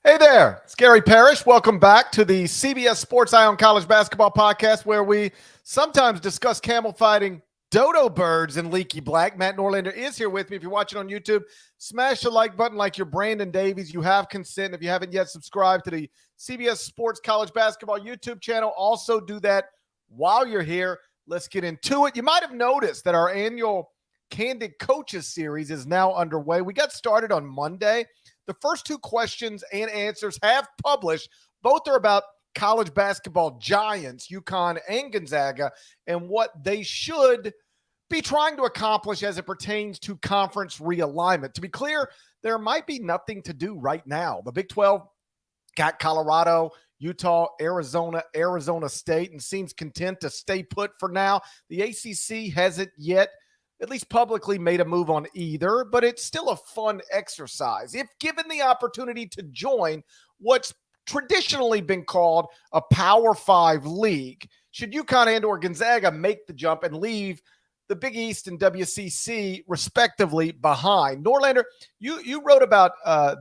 Hey there, it's Gary Parrish. Welcome back to the CBS Sports Eye on College Basketball podcast, where we sometimes discuss camel fighting, dodo birds, and leaky black. Matt Norlander is here with me. If you're watching on YouTube, smash the like button like you're Brandon Davies. You have consent. If you haven't yet subscribed to the CBS Sports College Basketball YouTube channel, also do that while you're here. Let's get into it. You might have noticed that our annual Candid Coaches series is now underway. We got started on Monday. The first two questions and answers have published. Both are about college basketball giants, UConn and Gonzaga, and what they should be trying to accomplish as it pertains to conference realignment. To be clear, there might be nothing to do right now. The Big 12 got Colorado, Utah, Arizona State, and seems content to stay put for now. The ACC hasn't yet, at least publicly, made a move on either, but it's still a fun exercise. If given the opportunity to join what's traditionally been called a Power 5 league, should UConn and or Gonzaga make the jump and leave the Big East and WCC respectively behind? Norlander, you wrote about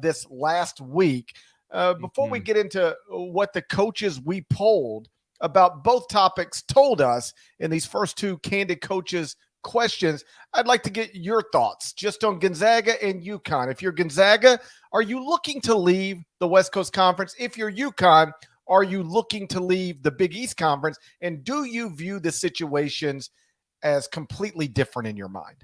this last week. Before we get into what the coaches we polled about both topics told us in these first two Candid Coaches questions, I'd like to get your thoughts just on Gonzaga and UConn. If you're Gonzaga, are you looking to leave the West Coast Conference? If you're UConn, are you looking to leave the Big East Conference? And do you view the situations as completely different in your mind?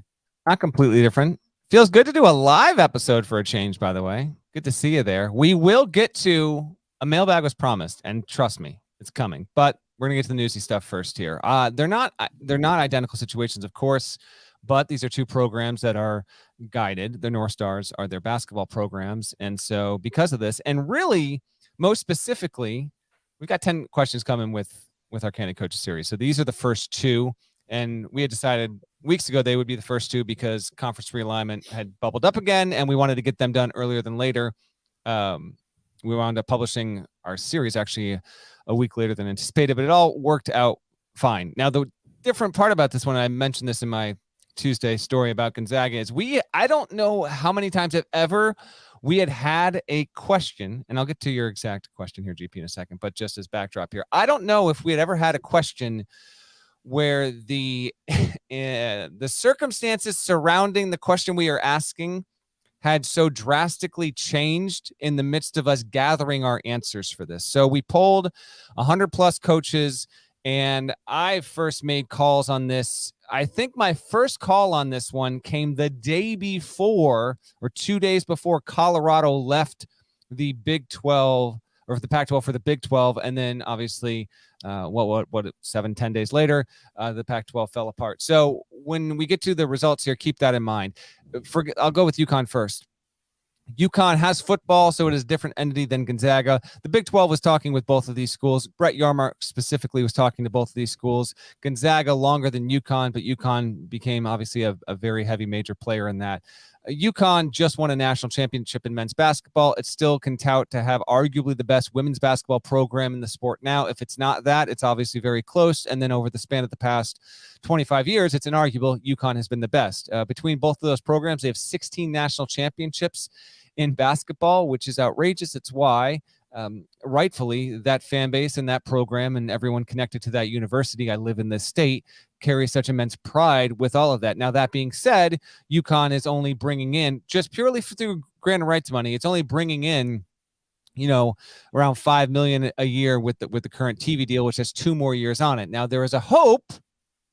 Not completely different. Feels good to do a live episode for a change, by the way. Good to see you there. We will get to a mailbag was promised, and trust me, it's coming. But we're going to get to the newsy stuff first here. They're not identical situations, of course, but these are two programs that are guided. The North Stars are their basketball programs. And so because of this, and really, most specifically, we've got 10 questions coming with our Candid Coaches series. So these are the first two. And we had decided weeks ago they would be the first two because conference realignment had bubbled up again, and we wanted to get them done earlier than later. We wound up publishing our series actually a week later than anticipated, but it all worked out fine. Now, the different part about this one, I mentioned this in my Tuesday story about Gonzaga, is I don't know how many times if ever we had a question, and I'll get to your exact question here, GP, in a second, but just as backdrop here, I don't know if we had ever had a question where the circumstances surrounding the question we are asking had so drastically changed in the midst of us gathering our answers for this. So we polled 100 plus coaches, and I first made calls on this. I think my first call on this one came the day before or 2 days before Colorado left the Big 12 or the Pac-12 for the Big 12. And then obviously 7-10 days later, the Pac-12 fell apart. So when we get to the results here, keep that in mind. I'll go with UConn first. UConn has football, so it is a different entity than Gonzaga. The Big 12 was talking with both of these schools. Brett Yarmark specifically was talking to both of these schools. Gonzaga longer than UConn, but UConn became obviously a very heavy major player in that. UConn just won a national championship in men's basketball. It still can tout to have arguably the best women's basketball program in the sport now. If it's not that, it's obviously very close. And then over the span of the past 25 years, it's inarguable UConn has been the best. Between both of those programs, they have 16 national championships in basketball, which is outrageous. It's why rightfully that fan base and that program and everyone connected to that university, I live in this state, carries such immense pride with all of that. Now, that being said, UConn is only bringing in, just purely through grant rights money, it's only bringing in, around $5 million a year with the current TV deal, which has 2 more years on it. Now, there is a hope.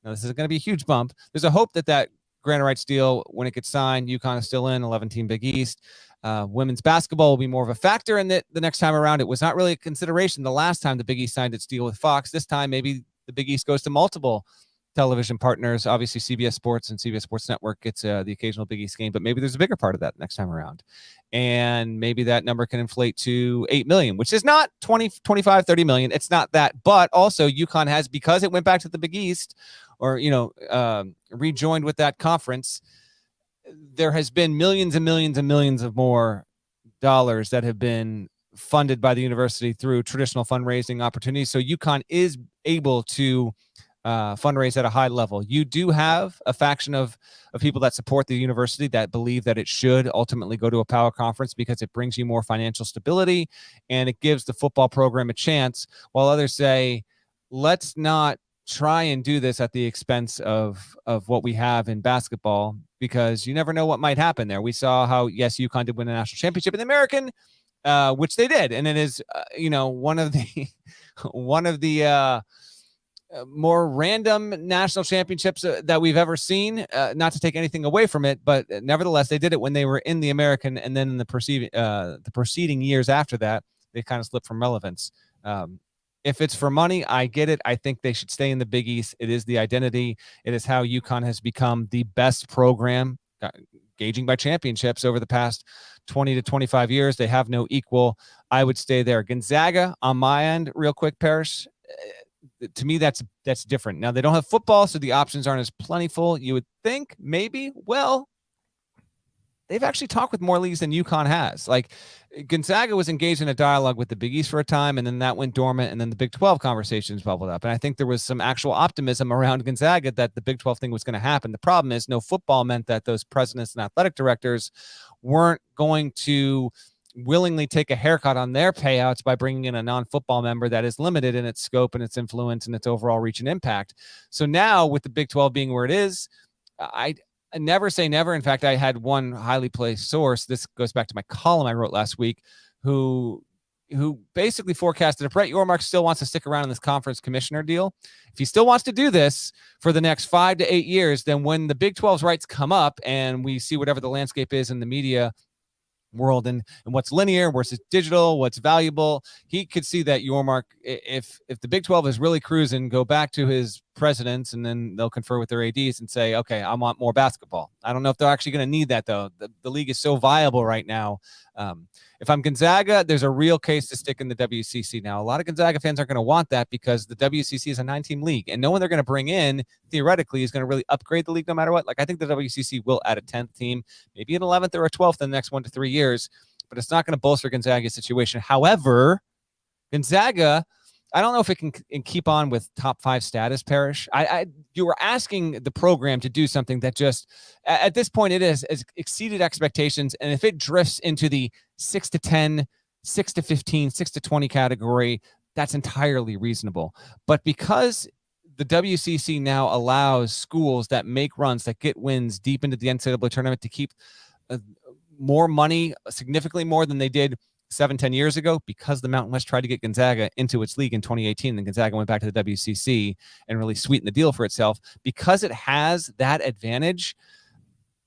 Now, this is going to be a huge bump. There's a hope that grant rights deal, when it gets signed, UConn is still in 11-team Big East. Women's basketball will be more of a factor in the next time around. It was not really a consideration the last time the Big East signed its deal with Fox. This time, maybe the Big East goes to multiple television partners. Obviously, CBS Sports and CBS Sports Network gets the occasional Big East game, but maybe there's a bigger part of that next time around. And maybe that number can inflate to 8 million, which is not 20, 25, 30 million. It's not that. But also UConn has, because it went back to the Big East or, rejoined with that conference, there has been millions and millions and millions of more dollars that have been funded by the university through traditional fundraising opportunities. So UConn is able to fundraise at a high level. You do have a faction of people that support the university that believe that it should ultimately go to a power conference because it brings you more financial stability and it gives the football program a chance, while others say, let's not try and do this at the expense of what we have in basketball, because you never know what might happen there. We saw how, yes, UConn did win a national championship in the American, which they did. And it is, one of the more random national championships that we've ever seen, not to take anything away from it, but nevertheless, they did it when they were in the American, and then in the preceding years after that, they kind of slipped from relevance. If it's for money, I get it. I think they should stay in the Big East. It is the identity. It is how UConn has become the best program, gauging by championships over the past 20 to 25 years. They have no equal. I would stay there. Gonzaga, on my end, real quick, Parrish, to me, that's different. Now, they don't have football, so the options aren't as plentiful. You would think, maybe. Well, they've actually talked with more leagues than UConn has. Like, Gonzaga was engaged in a dialogue with the Big East for a time, and then that went dormant, and then the Big 12 conversations bubbled up. And I think there was some actual optimism around Gonzaga that the Big 12 thing was going to happen. The problem is no football meant that those presidents and athletic directors weren't going to willingly take a haircut on their payouts by bringing in a non-football member that is limited in its scope and its influence and its overall reach and impact. So now, with the Big 12 being where it is, I never say never. In fact, I had one highly placed source, this goes back to my column I wrote last week, who basically forecasted if Brett Yormark still wants to stick around in this conference commissioner deal, if he still wants to do this for the next 5 to 8 years, then when the Big 12's rights come up and we see whatever the landscape is in the media world and what's linear versus digital, what's valuable, he could see that Yormark, if the Big 12 is really cruising, go back to his presidents and then they'll confer with their ADs and say, okay, I want more basketball. I don't know if they're actually going to need that, though. The league is so viable right now. If I'm Gonzaga, there's a real case to stick in the WCC. Now, a lot of Gonzaga fans aren't going to want that because the WCC is a 9-team league, and no one they're going to bring in, theoretically, is going to really upgrade the league no matter what. Like, I think the WCC will add a 10th team, maybe an 11th or a 12th in the next 1 to 3 years, but it's not going to bolster Gonzaga's situation. However, Gonzaga, I don't know if it can keep on with top 5 status, Parrish. You were asking the program to do something that just, at this point, it has exceeded expectations. And if it drifts into the 6 to 10, 6 to 15, 6 to 20 category, that's entirely reasonable. But because the WCC now allows schools that make runs, that get wins deep into the NCAA tournament to keep more money, significantly more than they did 7-10 years ago, because the Mountain West tried to get Gonzaga into its league in 2018, and Gonzaga went back to the WCC and really sweetened the deal for itself. Because it has that advantage,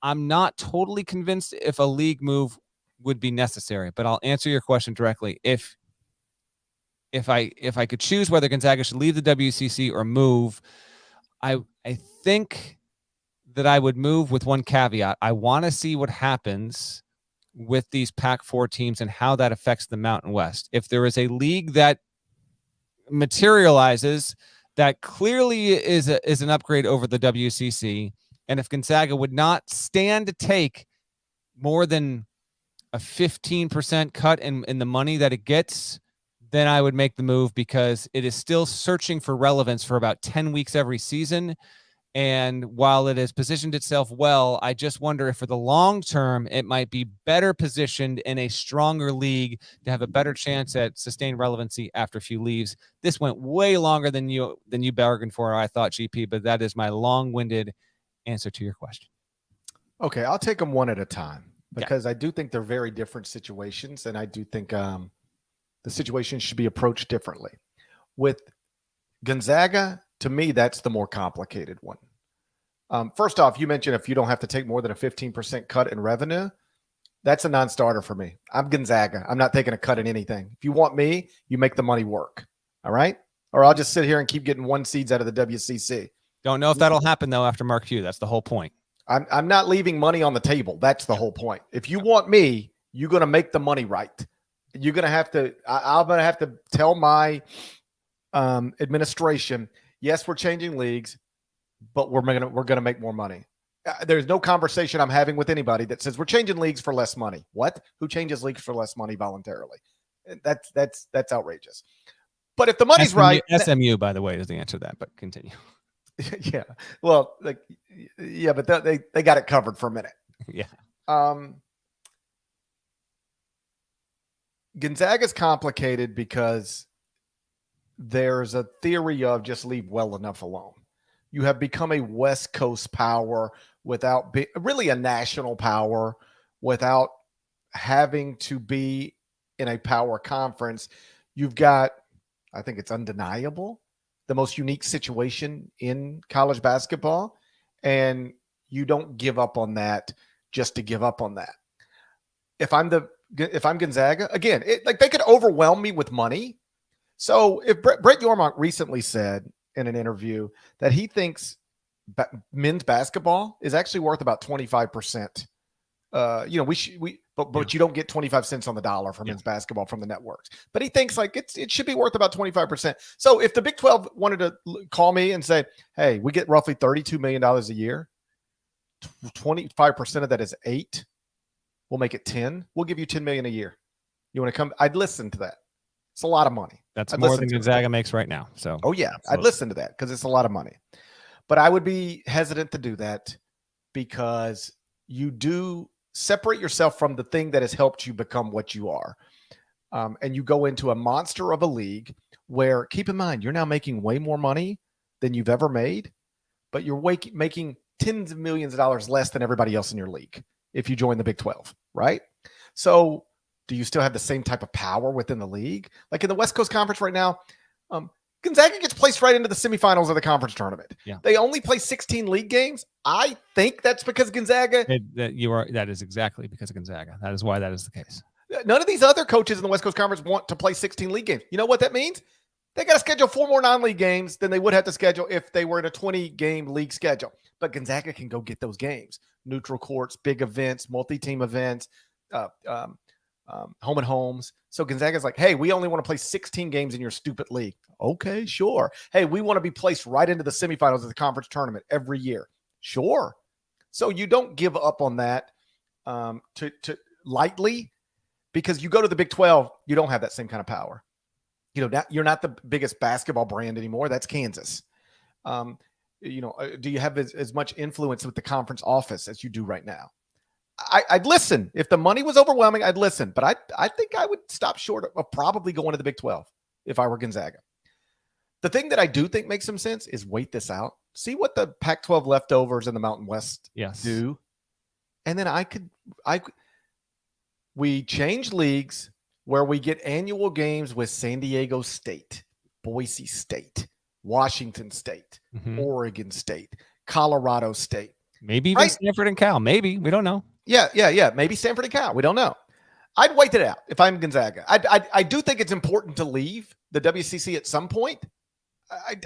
I'm not totally convinced if a league move would be necessary, but I'll answer your question directly. If I could choose whether Gonzaga should leave the WCC or move, I think that I would move with one caveat. I want to see what happens with these Pac-4 teams and how that affects the Mountain West. If there is a league that materializes that clearly is an upgrade over the WCC, and if Gonzaga would not stand to take more than a 15% cut in the money that it gets, then I would make the move, because it is still searching for relevance for about 10 weeks every season. And while it has positioned itself well, I just wonder if for the long term, it might be better positioned in a stronger league to have a better chance at sustained relevancy after a few leaves. This went way longer than you bargained for, I thought, GP, but that is my long-winded answer to your question. Okay, I'll take them one at a time, because I do think they're very different situations, and I do think the situation should be approached differently. With Gonzaga, to me, that's the more complicated one. First off, you mentioned if you don't have to take more than a 15% cut in revenue, that's a non-starter for me. I'm Gonzaga. I'm not taking a cut in anything. If you want me, you make the money work. All right? Or I'll just sit here and keep getting 1 seeds out of the WCC. Don't know if that'll happen, though, after Mark Few. That's the whole point. I'm not leaving money on the table. That's the whole point. If you want me, you're going to make the money right. You're going to have to – I'm going to have to tell my administration, yes, we're changing leagues, but we're going to make more money. There's no conversation I'm having with anybody that says we're changing leagues for less money. What? Who changes leagues for less money voluntarily? That's outrageous. But if the money's right, SMU, by the way, is the answer to that. But continue. Yeah. Well, like, yeah, but they got it covered for a minute. Yeah. Gonzaga's complicated because there's a theory of just leave well enough alone. You have become a West Coast power without really a national power, without having to be in a power conference. You've got, I think it's undeniable, the most unique situation in college basketball, and you don't give up on that just to give up on that. If I'm Gonzaga, again, like they could overwhelm me with money. So if Brett Yormark recently said in an interview that he thinks men's basketball is actually worth about 25%. But you don't get 25 cents on the dollar for men's basketball from the networks. But he thinks like it should be worth about 25%. So if the Big 12 wanted to call me and say, hey, we get roughly $32 million a year, 25% of that is 8. We'll make it 10. We'll give you 10 million a year. You want to come? I'd listen to that. It's a lot of money. That's more than Gonzaga makes right now. So, I'd listen to that because it's a lot of money. But I would be hesitant to do that because you do separate yourself from the thing that has helped you become what you are. And you go into a monster of a league where, keep in mind, you're now making way more money than you've ever made, but you're making tens of millions of dollars less than everybody else in your league if you join the Big 12, right? So do you still have the same type of power within the league? Like in the West Coast Conference right now, Gonzaga gets placed right into the semifinals of the conference tournament. Yeah. They only play 16 league games. I think that's because Gonzaga. That is exactly because of Gonzaga. That is why that is the case. None of these other coaches in the West Coast Conference want to play 16 league games. You know what that means? They got to schedule 4 more non-league games than they would have to schedule if they were in a 20-game league schedule. But Gonzaga can go get those games. Neutral courts, big events, multi-team events, home and homes. So Gonzaga's like, hey, we only want to play 16 games in your stupid league. Okay, sure. Hey, we want to be placed right into the semifinals of the conference tournament every year. Sure. So you don't give up on that to lightly, because you go to the Big 12, you don't have that same kind of power. You're not the biggest basketball brand anymore. That's Kansas. Do you have as much influence with the conference office as you do right now? I'd listen. If the money was overwhelming, I'd listen. But I think I would stop short of probably going to the Big 12 if I were Gonzaga. The thing that I do think makes some sense is wait this out. See what the Pac-12 leftovers in the Mountain West do. And then we change leagues where we get annual games with San Diego State, Boise State, Washington State, Oregon State, Colorado State. Maybe even Stanford and Cal. Maybe. We don't know. Yeah. Maybe Stanford and Cal. We don't know. I'd wait it out if I'm Gonzaga. I do think it's important to leave the WCC at some point.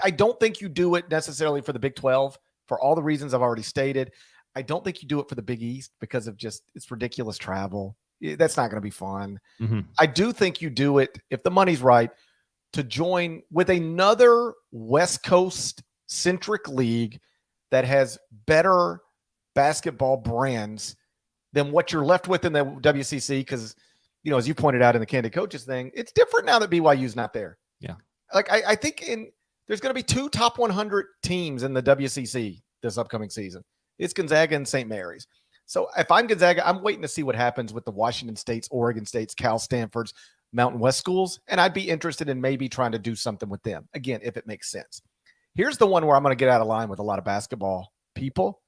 I don't think you do it necessarily for the Big 12 for all the reasons I've already stated. I don't think you do it for the Big East because of just it's ridiculous travel. That's not going to be fun. I do think you do it, if the money's right, to join with another West Coast-centric league that has better basketball brands than what you're left with in the WCC because, as you pointed out in the Candid Coaches thing, it's different now that BYU's not there. Yeah. Like, I think there's going to be 2 top 100 teams in the WCC this upcoming season. It's Gonzaga and St. Mary's. So if I'm Gonzaga, I'm waiting to see what happens with the Washington States, Oregon States, Cal, Stanfords, Mountain West schools, and I'd be interested in maybe trying to do something with them, again, if it makes sense. Here's the one where I'm going to get out of line with a lot of basketball people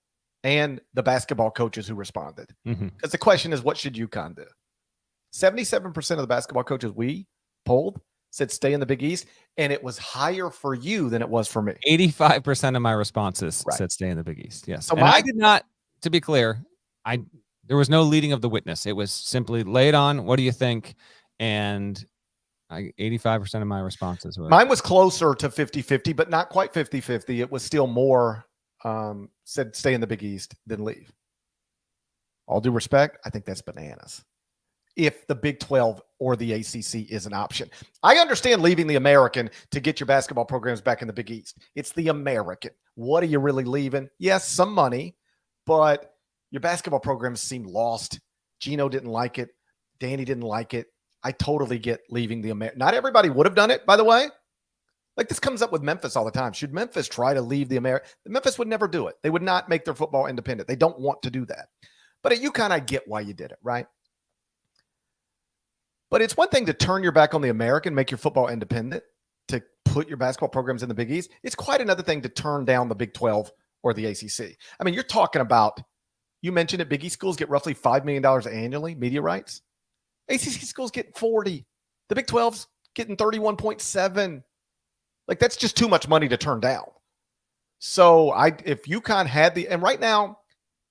and the basketball coaches who responded. Because the question is, what should UConn do? 77% of the basketball coaches we polled said stay in the Big East, and it was higher for you than it was for me. 85% of my responses said stay in the Big East. Yes. So I did not, to be clear, there was no leading of the witness. It was simply lay it on. What do you think? And 85% of my responses were. Mine was closer to 50-50, but not quite 50-50. It was still more said stay in the Big East than leave. All due respect, I think that's bananas. If the Big 12 or the ACC is an option. I understand leaving the American to get your basketball programs back in the Big East. It's the American. What are you really leaving? Yes, some money, but your basketball programs seem lost. Gino didn't like it. Danny didn't like it. I totally get leaving the American. Not everybody would have done it, by the way. Like this comes up with Memphis all the time. Should Memphis try to leave the America? Memphis would never do it. They would not make their football independent. They don't want to do that. But at UConn, I get why you did it, right? But it's one thing to turn your back on the American, make your football independent, to put your basketball programs in the Big East. It's quite another thing to turn down the Big 12 or the ACC. I mean, you're talking about, you mentioned that Big East schools get roughly $5 million annually, media rights. ACC schools get 40. The Big 12's getting 31.7. Like, that's just too much money to turn down. So if UConn had and right now,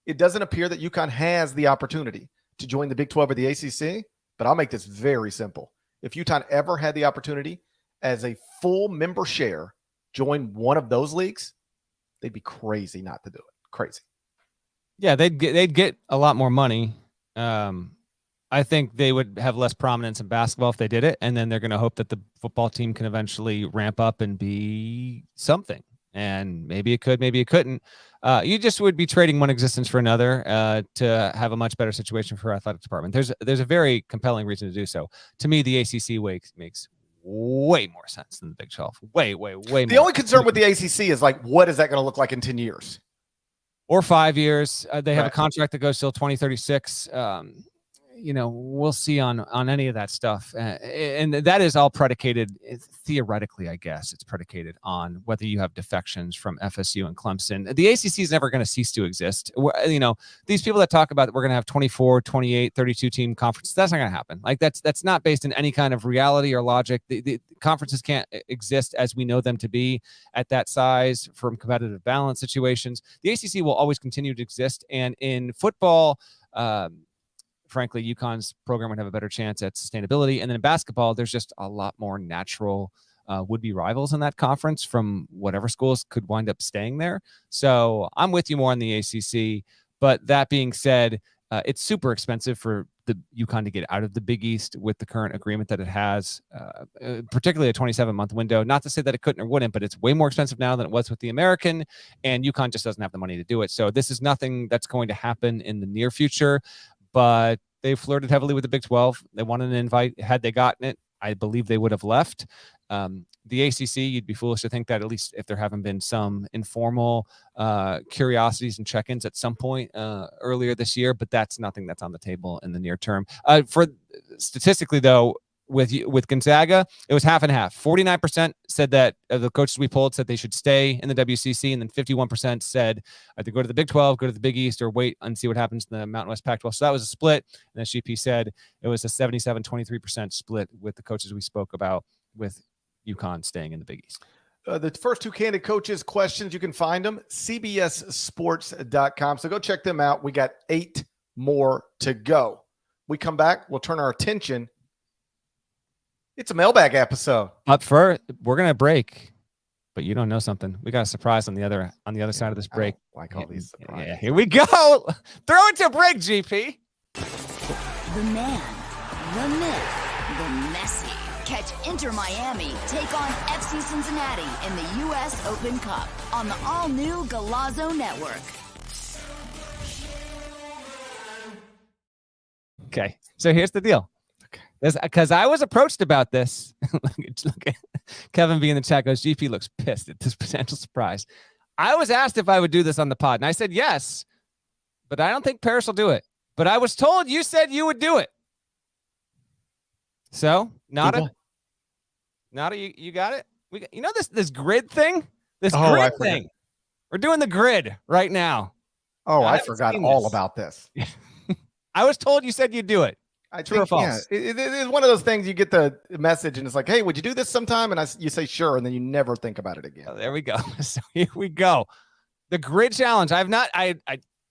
it doesn't appear that UConn has the opportunity to join the Big 12 or the ACC, but I'll make this very simple. If UConn ever had the opportunity as a full member share, join one of those leagues, they'd be crazy not to do it. Crazy. Yeah, they'd get a lot more money. I think they would have less prominence in basketball if they did it, and then they're going to hope that the football team can eventually ramp up and be something. And maybe it could, maybe it couldn't. You just would be trading one existence for another to have a much better situation for our athletic department. There's a very compelling reason to do so. To me, the ACC makes way more sense than the Big 12. Way more. The only concern with the ACC is like, what is that going to look like in 10 years? Or 5 years. They have a contract that goes till 2036. We'll see on any of that stuff. And that is all predicated, theoretically, I guess, it's predicated on whether you have defections from FSU and Clemson. The ACC is never going to cease to exist. These people that talk about that we're going to have 24, 28, 32 team conferences, that's not going to happen. Like that's not based in any kind of reality or logic. The conferences can't exist as we know them to be at that size from competitive balance situations. The ACC will always continue to exist. And in football, frankly, UConn's program would have a better chance at sustainability. And then in basketball, there's just a lot more natural would-be rivals in that conference from whatever schools could wind up staying there. So I'm with you more on the ACC. But that being said, it's super expensive for the UConn to get out of the Big East with the current agreement that it has, particularly a 27-month window. Not to say that it couldn't or wouldn't, but it's way more expensive now than it was with the American, and UConn just doesn't have the money to do it. So this is nothing that's going to happen in the near future. But they flirted heavily with the Big 12. They wanted an invite. Had they gotten it, I believe they would have left. The ACC, you'd be foolish to think that, at least if there haven't been some informal curiosities and check-ins at some point earlier this year, but that's nothing that's on the table in the near term. For statistically, though, with Gonzaga, it was half and half. 49% said that the coaches we polled said they should stay in the WCC, and then 51% said either go to the Big 12, go to the Big East, or wait and see what happens in the Mountain West Pac-12. So that was a split. And as GP said, it was a 77-23% split with the coaches we spoke about, with UConn staying in the Big East. The first two candid coaches questions, you can find them, cbssports.com. So go check them out. We got 8 more to go. We come back, we'll turn our attention. It's a mailbag episode. Up first, we're gonna break, but you don't know something. We got a surprise on the other side of this break. I like all these surprises. Yeah, here we go. Throw it to break, GP. The man, the myth, the Messi. Catch Inter Miami take on FC Cincinnati in the U.S. Open Cup on the all-new Golazo Network. Okay, so here's the deal. Because I was approached about this. Look at Kevin B in the chat goes, GP looks pissed at this potential surprise. I was asked if I would do this on the pod, and I said yes, but I don't think Parrish will do it. But I was told you said you would do it. So, Nada, you got it? This grid thing? Grid thing. We're doing the grid right now. Oh, I forgot all about this. I was told you said you'd do it. True or false? Yeah, it's one of those things you get the message and it's like, hey, would you do this sometime? And you say sure, and then you never think about it again. Oh, there we go. So here we go. The grid challenge. I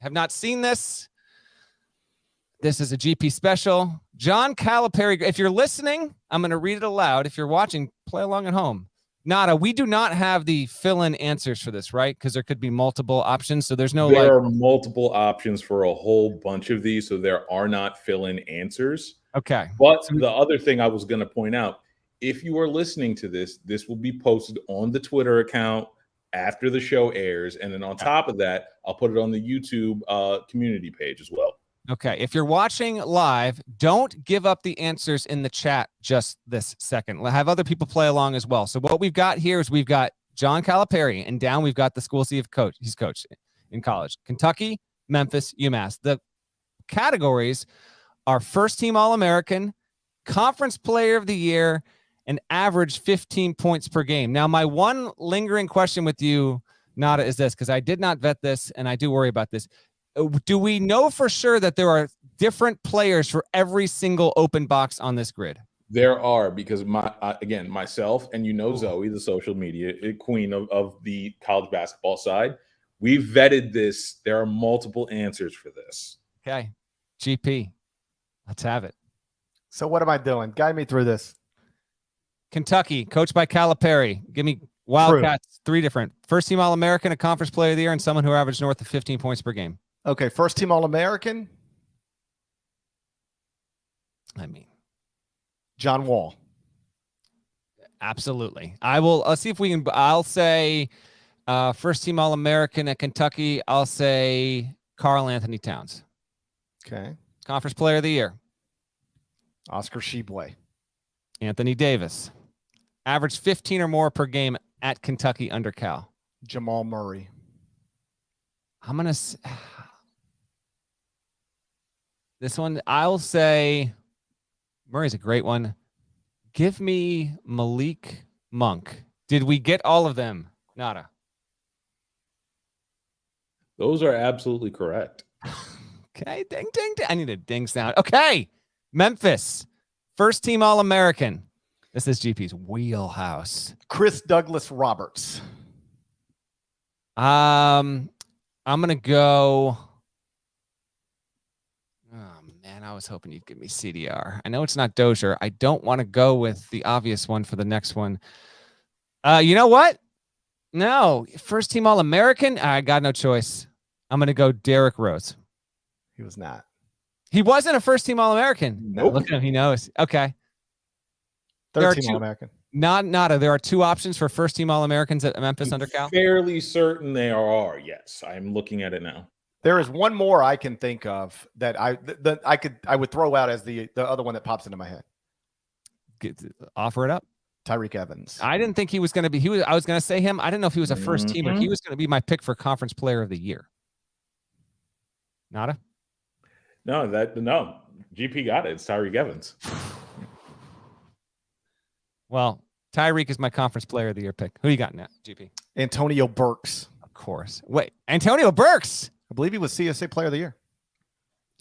have not seen this. This is a GP special. John Calipari. If you're listening, I'm going to read it aloud. If you're watching, play along at home. Nada, we do not have the fill-in answers for this, right? Because there could be multiple options. So there's no There are multiple options for a whole bunch of these, so there are not fill-in answers. Okay. But the other thing I was going to point out, if you are listening to this, this will be posted on the Twitter account after the show airs. And then on top of that, I'll put it on the YouTube community page as well. Okay. If you're watching live, don't give up the answers in the chat just this second. We'll have other people play along as well. So what we've got here is we've got John Calipari, and down we've got the schools he's coached in college: Kentucky, Memphis, UMass. The categories are first team All-American, conference player of the year, and average 15 points per game. Now, my one lingering question with you, Nada, is this, because I did not vet this, and I do worry about this. Do we know for sure that there are different players for every single open box on this grid? There are, because myself and Zoe, the social media queen of the college basketball side, we vetted this. There are multiple answers for this. Okay. GP, let's have it. So what am I doing? Guide me through this. Kentucky, coached by Calipari. Give me Wildcats, three different. First team All-American, a conference player of the year, and someone who averaged north of 15 points per game. Okay, first team All-American. John Wall. Absolutely. Let's see if we can. I'll say first team All-American at Kentucky. I'll say Karl Anthony Towns. Okay. Conference player of the year. Oscar Tshiebwe. Anthony Davis. Averaged 15 or more per game at Kentucky under Cal. Jamal Murray. I'm going to... This one, I'll say Murray's a great one. Give me Malik Monk. Did we get all of them? Nada. Those are absolutely correct. Okay, ding, ding, ding. I need a ding sound. Okay, Memphis. First team All-American. This is GP's wheelhouse. Chris Douglas Roberts. I'm going to go... Oh, man, I was hoping you'd give me CDR. I know it's not Dozier. I don't want to go with the obvious one for the next one. You know what? No. First team All-American? I got no choice. I'm going to go Derrick Rose. He was not. He wasn't a first team All-American. Nope. Look at him. He knows. Okay. Third team All-American. Nada. There are two options for first team All-Americans at Memphis under Cal. Fairly certain they are. Yes, I'm looking at it now. There is one more I can think of that I would throw out as the other one that pops into my head. Offer it up. Tyreek Evans. I didn't think he was going to be. I was going to say him. I didn't know if he was a first teamer. He was going to be my pick for conference player of the year. Nada. No. GP got it. It's Tyreek Evans. Well, Tyreek is my conference player of the year pick. Who you got now, GP? Antonio Burks. Of course. Wait, Antonio Burks. I believe he was CSA Player of the Year.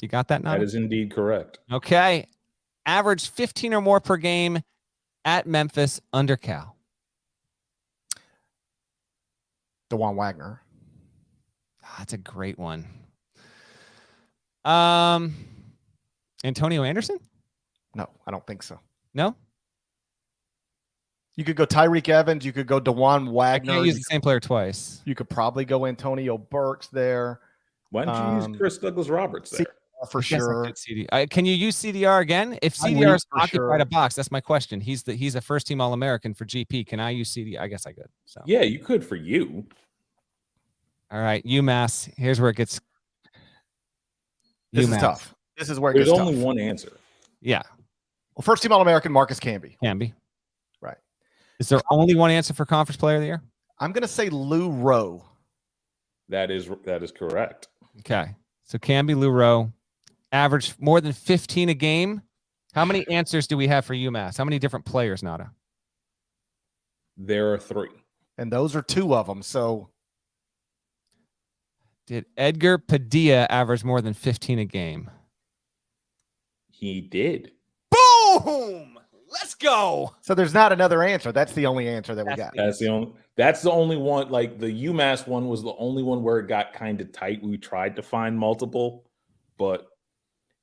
You got that now? That is indeed correct. Okay. Average 15 or more per game at Memphis under Cal. DeJuan Wagner. That's a great one. Antonio Anderson? No, I don't think so. No? You could go Tyreek Evans. You could go DeJuan Wagner. You can't use the same player twice. You could probably go Antonio Burks there. Why don't you use Chris Douglas Roberts there? For sure. Can you use CDR again? If CDR is occupied a box, that's my question. He's a first team All-American for GP. Can I use CDR? I guess I could. So yeah, you could for you. All right, UMass. Here's where it gets. This UMass. is tough. This is where There's only one answer. Yeah. Well, first team All-American Marcus Camby. Camby. Right. Is there only one answer for conference player of the year? I'm going to say Lou Rowe. That is correct. Okay. So Camby, Lou Rowe, average more than 15 a game. How many answers do we have for UMass? How many different players, Nada? There are 3. And those are 2 of them. So did Edgar Padilla average more than 15 a game? He did. Boom! Let's go. So there's not another answer. That's the only answer that we got. That's the only one. Like the UMass one was the only one where it got kind of tight. We tried to find multiple, but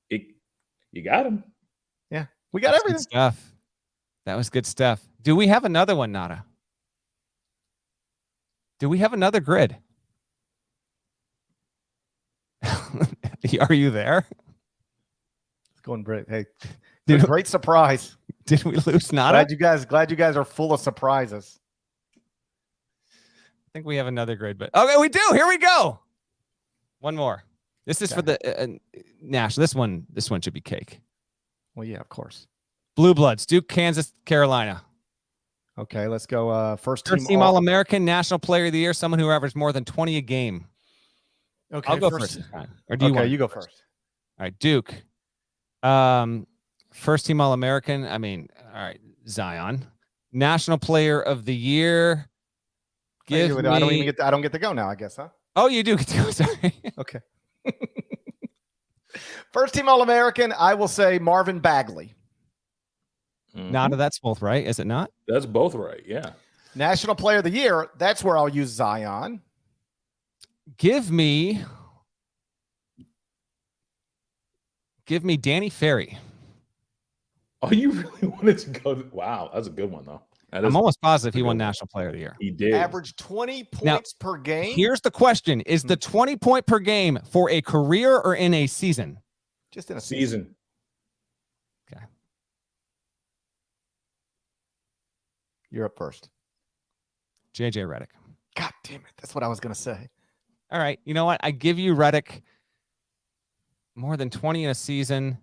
you got him. Yeah, we got everything. Good stuff. That was good stuff. Do we have another one, Nada? Do we have another grid? Are you there? It's going great. Hey, great surprise. Did we lose Nada? Glad you guys are full of surprises. I think we have another grid, but okay, we do. Here we go. One more. This is for the Nash. This one should be cake. Well, yeah, of course. Blue Bloods, Duke, Kansas, Carolina. Okay, let's go. First First team team All-American, National Player of the Year, someone who averaged more than 20 a game. Okay, I'll go first this time. Or do you want? You go first. All right, Duke. First team All-American. I mean, all right, Zion. National Player of the Year. I don't get to go now, I guess, huh? Oh, you do get to go. Sorry. Okay. First team All-American, I will say Marvin Bagley. Nada, that's both right, is it not? That's both right. Yeah. National Player of the Year, that's where I'll use Zion. Give me Danny Ferry. Oh, you really wanted to go? Wow, that's a good one though. I'm almost positive he won National Player of the Year. He did. Average 20 points per game. Here's the question: is the 20 point per game for a career or in a season? Just in a season. Okay. You're up first. JJ Redick. God damn it. That's what I was going to say. All right. You know what? I give you Redick. More than 20 in a season.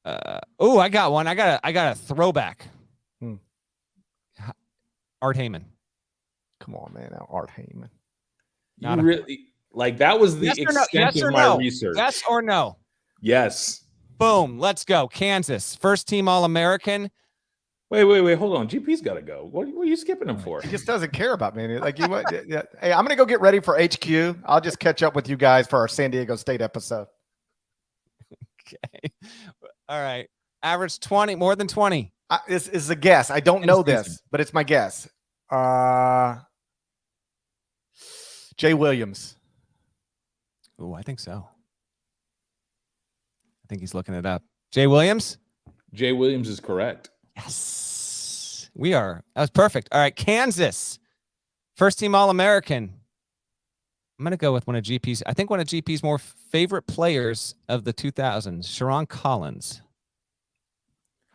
I got one. I got a throwback. Art Heyman. Come on, man. Now, Art Heyman. You really like that was the extent of my research. Yes or no? Yes. Boom. Let's go. Kansas. First team All-American. Wait. Hold on. GP's got to go. What are you skipping him for? He just doesn't care about me. Like you. Yeah. Hey, I'm going to go get ready for HQ. I'll just catch up with you guys for our San Diego State episode. Okay. All right. Average 20, more than 20. This is a guess. I don't know this, but it's my guess. Jay Williams. Oh, I think so. I think he's looking it up. Jay Williams? Jay Williams is correct. Yes. We are. That was perfect. All right. Kansas. First team All-American. I'm going to go with one of GP's. I think one of GP's more favorite players of the 2000s, Sharon Collins.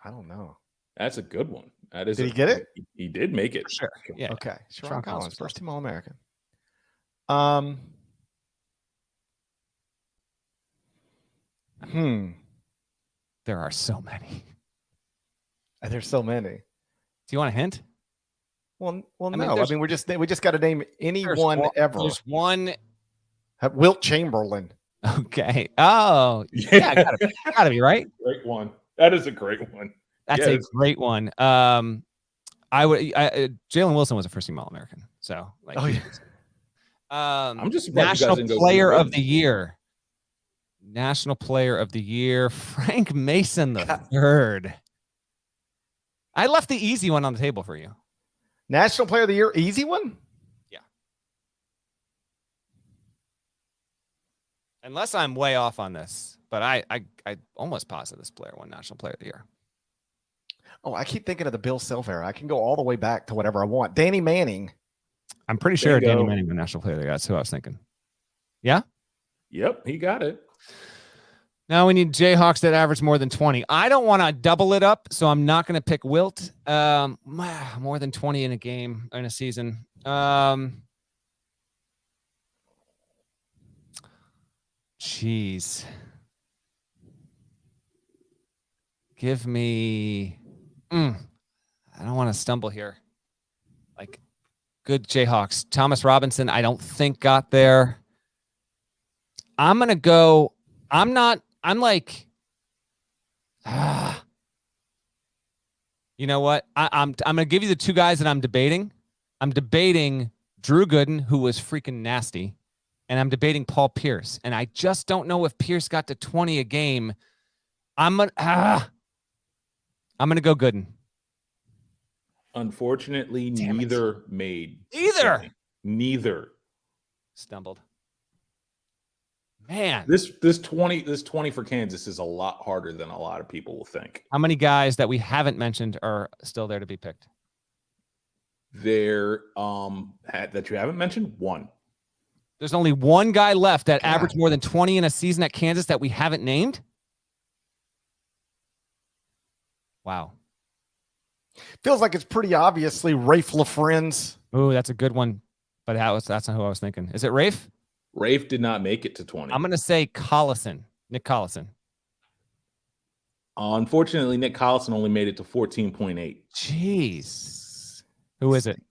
I don't know. That's a good one. That is. Did he get it? He did make it. For sure. Yeah. Okay. Sharon Collins, first team All-American. There are so many. There's so many. Do you want a hint? Well, no. I mean, we just got to name anyone ever. There's one. Wilt Chamberlain. Okay. Oh, yeah. Gotta be right. Great one. That is a great one. That's a great one. Jalen Wilson was a first team All-American. So, like, I'm just surprised National Player of the Year. National Player of the Year, Frank Mason the third. I left the easy one on the table for you. National Player of the Year, easy one? Yeah. Unless I'm way off on this, but I almost positive this player won National Player of the Year. Oh, I keep thinking of the Bill Self era. I can go all the way back to whatever I want. Danny Manning. I'm pretty sure Danny Manning won National Player of the Year. That's who I was thinking. Yeah? Yep, he got it. Now we need Jayhawks that average more than 20. I don't want to double it up, so I'm not going to pick Wilt. More than 20 in a game, in a season. Jeez. Give me... I don't want to stumble here. Like, good Jayhawks. Thomas Robinson, I don't think got there. I'm going to go... I'm like, you know what? I'm going to give you the two guys that I'm debating. I'm debating Drew Gooden, who was freaking nasty, and I'm debating Paul Pierce. And I just don't know if Pierce got to 20 a game. I'm going to go Gooden. Unfortunately, neither made. Neither. Stumbled. Man, this 20 for Kansas is a lot harder than a lot of people will think. How many guys that we haven't mentioned are still there to be picked? There that you haven't mentioned? One. There's only one guy left that averaged more than 20 in a season at Kansas that we haven't named. Wow. Feels like it's pretty obviously Rafe LaFrentz. Oh, that's a good one, but that's not who I was thinking. Is it Rafe? Rafe did not make it to 20. I'm going to say Collison, Nick Collison. Unfortunately, Nick Collison only made it to 14.8. Jeez. Who is it?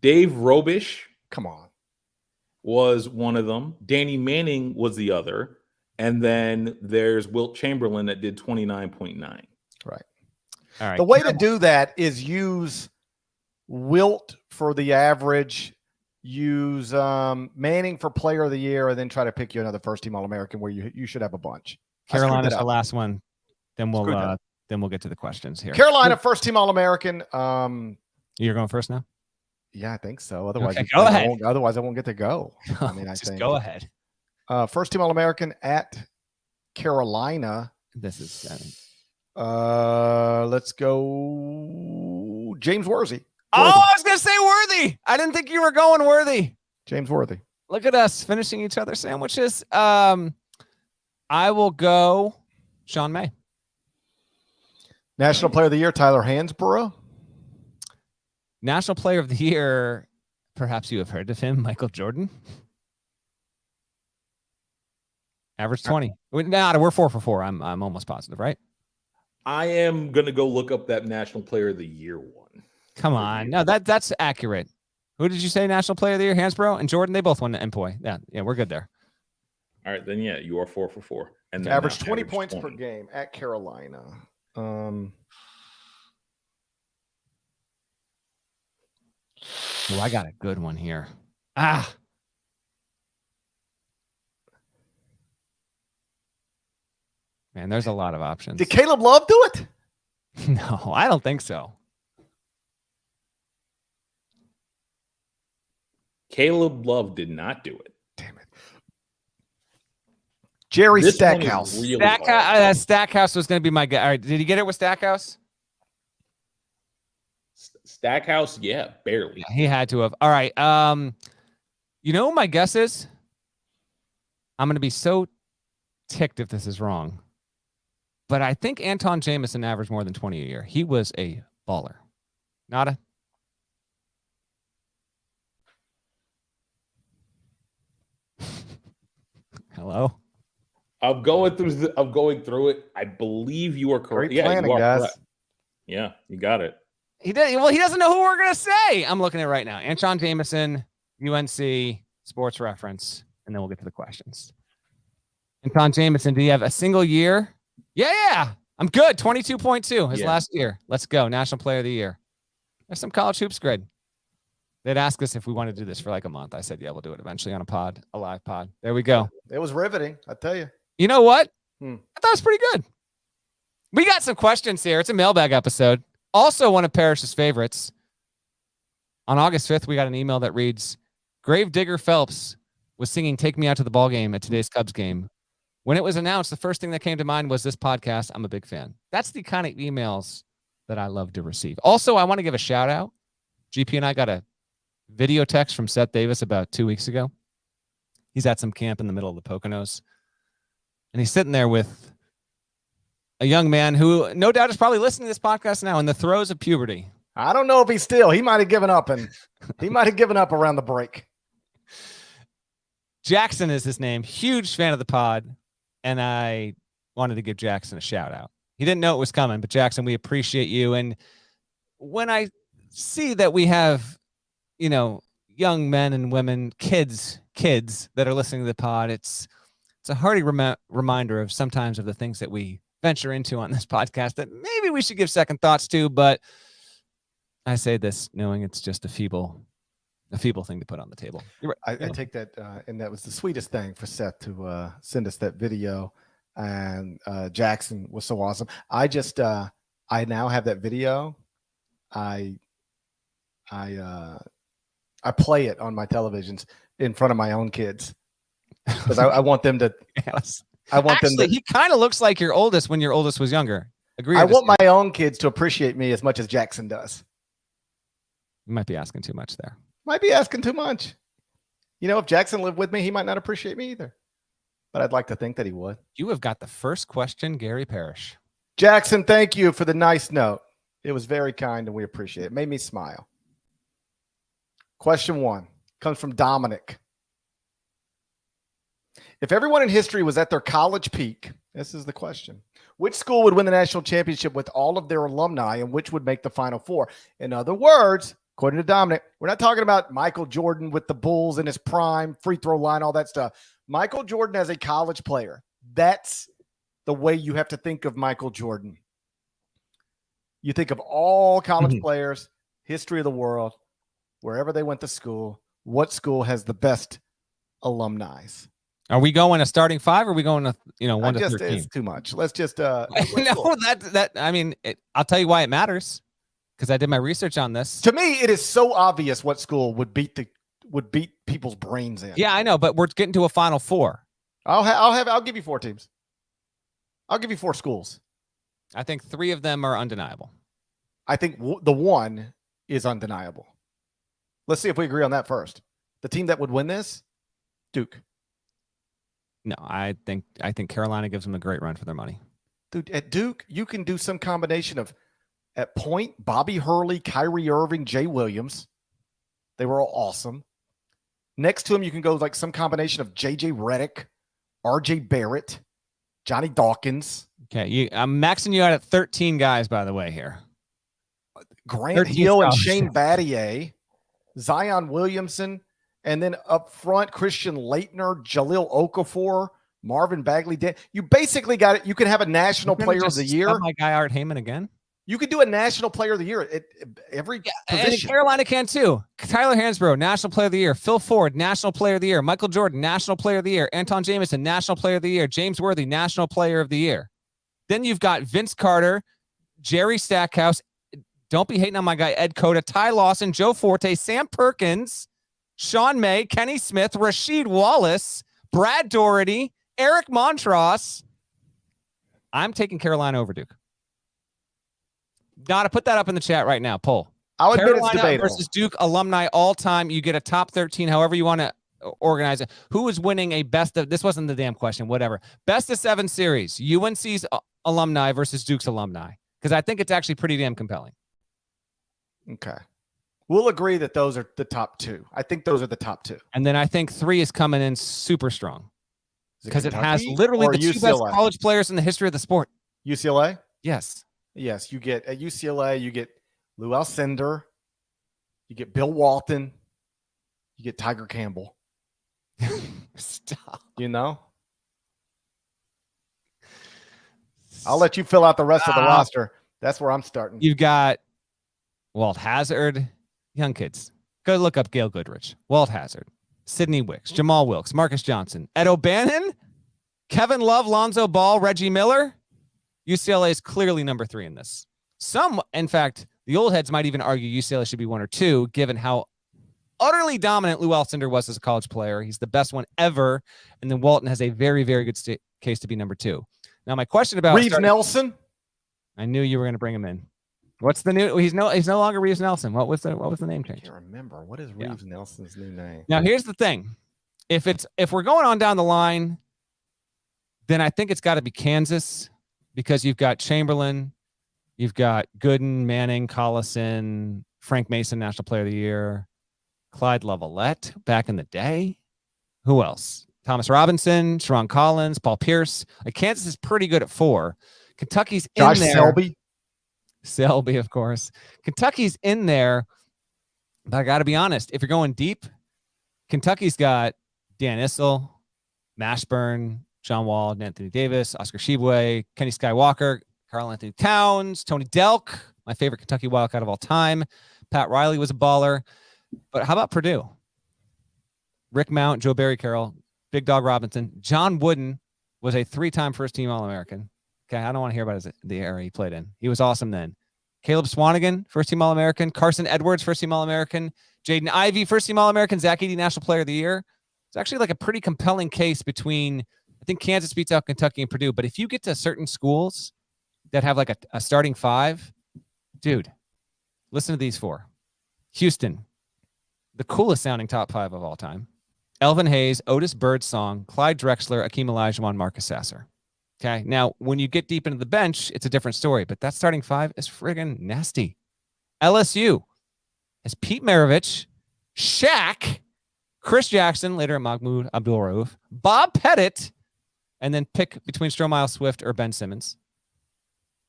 Dave Robish. Come on. Was one of them. Danny Manning was the other. And then there's Wilt Chamberlain that did 29.9. Right. All right. The way to do that is use Wilt for the average, use Manning for player of the year, and then try to pick you another first-team All-American where you should have a bunch. Carolina's the last one. Then we'll get to the questions here. Carolina first-team All-American. You're going first now? Yeah, I think so. Otherwise, okay, go ahead. Otherwise, I won't get to go. I mean, I just think. Go ahead. First-team All-American at Carolina. This is. Let's go James Worthy. Oh, I was going to say Worthy. I didn't think you were going Worthy. James Worthy. Look at us finishing each other's sandwiches. I will go Sean May. National Player of the Year, Tyler Hansborough. National Player of the Year, perhaps you have heard of him, Michael Jordan. Average 20. We're 4 for 4. I'm almost positive, right? I am going to go look up that National Player of the Year one. Come on. No, that's accurate. Who did you say National Player of the Year? Hansborough and Jordan? They both won the MPOY. Yeah, we're good there. All right, then yeah, you are 4 for 4. And average 20 points per game at Carolina. Oh, I got a good one here. Man, there's a lot of options. Did Caleb Love do it? No, I don't think so. Caleb Love did not do it. Damn it. Jerry Stackhouse. Really Stackhouse was going to be my guy. All right, did he get it with Stackhouse? Stackhouse, yeah, barely. Yeah, he had to have. All right. You know what my guess is? I'm going to be so ticked if this is wrong. But I think Anton Jameson averaged more than 20 a year. He was a baller. Nada? Hello? I'm going through it. I believe you are correct. Great planning, you are guys. Correct. Yeah, you got it. He doesn't know who we're going to say. I'm looking at it right now. Anton Jameson, UNC, Sports Reference, and then we'll get to the questions. Anton Jameson, do you have a single year? Yeah. I'm good. 22.2 his last year. Let's go. National Player of the Year. There's some college hoops grid. They'd ask us if we want to do this for like a month. I said, yeah, we'll do it eventually on a live pod. There we go. It was riveting, I tell you. You know what? I thought it was pretty good. We got some questions here. It's a mailbag episode. Also one of Parrish's favorites. On August 5th, we got an email that reads, Gravedigger Phelps was singing Take Me Out to the Ball Game at today's Cubs game. When it was announced, the first thing that came to mind was this podcast. I'm a big fan. That's the kind of emails that I love to receive. Also, I want to give a shout out. GP and I got a video text from Seth Davis about 2 weeks ago. He's at some camp in the middle of the Poconos. And he's sitting there with a young man who no doubt is probably listening to this podcast now in the throes of puberty. I don't know if he's still. He might have given up, and he might have given up around the break. Jackson is his name. Huge fan of the pod. And I wanted to give Jackson a shout out. He didn't know it was coming, but Jackson, we appreciate you. And when I see that we have, young men and women, kids that are listening to the pod, it's a hearty reminder of sometimes of the things that we venture into on this podcast that maybe we should give second thoughts to. But I say this knowing it's just a feeble thing to put on the table. Right. I take that, and that was the sweetest thing for Seth to send us that video. And Jackson was so awesome. I now have that video. I play it on my televisions in front of my own kids because I want them to. Yes. I want them to. He kind of looks like your oldest when your oldest was younger. Agree? I want my own kids to appreciate me as much as Jackson does. You might be asking too much there. Might be asking too much. If Jackson lived with me, he might not appreciate me either. But I'd like to think that he would. You have got the first question, Gary Parrish. Jackson, thank you for the nice note. It was very kind and we appreciate it. It made me smile. Question 1 comes from Dominic. If everyone in history was at their college peak, this is the question. Which school would win the national championship with all of their alumni, and which would make the Final Four? In other words, according to Dominic, we're not talking about Michael Jordan with the Bulls in his prime, free throw line, all that stuff. Michael Jordan as a college player. That's the way you have to think of Michael Jordan. You think of all college players, history of the world, wherever they went to school, what school has the best alumni? Are we going a starting five, or are we going to 1 to 13? It's too much. Let's just no, I mean, I'll tell you why it matters, because I did my research on this. To me, it is so obvious what school would beat people's brains in. Yeah, I know, but we're getting to a Final Four. I'll give you 4 teams. I'll give you 4 schools. I think 3 of them are undeniable. I think the one is undeniable. Let's see if we agree on that first. The team that would win this, Duke. No, I think Carolina gives them a great run for their money. Dude, at Duke, you can do some combination of, at point, Bobby Hurley, Kyrie Irving, Jay Williams. They were all awesome. Next to him, you can go like some combination of J.J. Redick, R.J. Barrett, Johnny Dawkins. Okay, I'm maxing you out at 13 guys, by the way, here. Grant Hill and Shane Battier, Zion Williamson, and then up front, Christian Laettner, Jaleel Okafor, Marvin Bagley. You basically got it. You can have a national player of the year. My guy Art Heyman again. You could do a national player of the year at every position. And Carolina can too. Tyler Hansbrough, national player of the year. Phil Ford, national player of the year. Michael Jordan, national player of the year. Anton Jameson, national player of the year. James Worthy, national player of the year. Then you've got Vince Carter, Jerry Stackhouse. Don't be hating on my guy Ed Cota, Ty Lawson, Joe Forte, Sam Perkins, Sean May, Kenny Smith, Rasheed Wallace, Brad Doherty, Eric Montross. I'm taking Carolina over Duke. Gotta put that up in the chat right now. Poll. I'll admit it's Carolina debatable. versus Duke alumni all time. You get a top 13, however you want to organize it. Who is winning a best of, this wasn't the damn question, whatever. Best of 7 series, UNC's alumni versus Duke's alumni. Because I think it's actually pretty damn compelling. Okay. We'll agree that those are the top 2. I think those are the top 2. And then I think 3 is coming in super strong. Because it has Kentucky literally or the 2 best UCLA? college players in the history of the sport. UCLA? Yes. Yes, you get at UCLA, you get Lou Alcindor, you get Bill Walton, you get Tiger Campbell. Stop. You know? I'll let you fill out the rest of the roster. That's where I'm starting. You've got Walt Hazzard, young kids. Go look up Gail Goodrich, Walt Hazzard, Sidney Wicks, Jamal Wilkes, Marcus Johnson, Ed O'Bannon, Kevin Love, Lonzo Ball, Reggie Miller. UCLA is clearly number 3 in this. Some, in fact, the old heads might even argue UCLA should be 1 or 2, given how utterly dominant Lou Alcindor was as a college player. He's the best one ever. And then Walton has a very, very good case to be number 2. Now, my question about Reeves Nelson. I knew you were going to bring him in. What's the new? He's no longer Reeves Nelson. What was the name change? I can't remember. What is Reeves Nelson's new name? Now, here's the thing. If we're going on down the line, then I think it's got to be Kansas, because you've got Chamberlain, you've got Gooden, Manning, Collison, Frank Mason, National Player of the Year, Clyde Lavalette back in the day. Who else? Thomas Robinson, Sharon Collins, Paul Pierce. Like, Kansas is pretty good at 4. Kentucky's in Josh there. Selby, of course. Kentucky's in there, but I got to be honest. If you're going deep, Kentucky's got Dan Issel, Mashburn, John Wall, Anthony Davis, Oscar Tshiebwe, Kenny Skywalker, Karl Anthony Towns, Tony Delk, my favorite Kentucky Wildcat of all time. Pat Riley was a baller. But how about Purdue? Rick Mount, Joe Barry Carroll, Big Dog Robinson. John Wooden was a 3-time first-team All-American. Okay, I don't want to hear about the era he played in. He was awesome then. Caleb Swanigan, first-team All-American. Carson Edwards, first-team All-American. Jaden Ivey, first-team All-American. Zach Edey, National Player of the Year. It's actually like a pretty compelling case between, I think Kansas beats out Kentucky and Purdue. But if you get to certain schools that have like a starting 5, dude, listen to these 4. Houston, the coolest sounding top 5 of all time. Elvin Hayes, Otis Birdsong, Clyde Drexler, Akeem Olajuwon, Marcus Sasser. Okay, now when you get deep into the bench, it's a different story, but that starting 5 is friggin' nasty. LSU has Pete Maravich, Shaq, Chris Jackson, later at Mahmoud Abdul-Rauf, Bob Pettit, and then pick between Stromile Swift or Ben Simmons.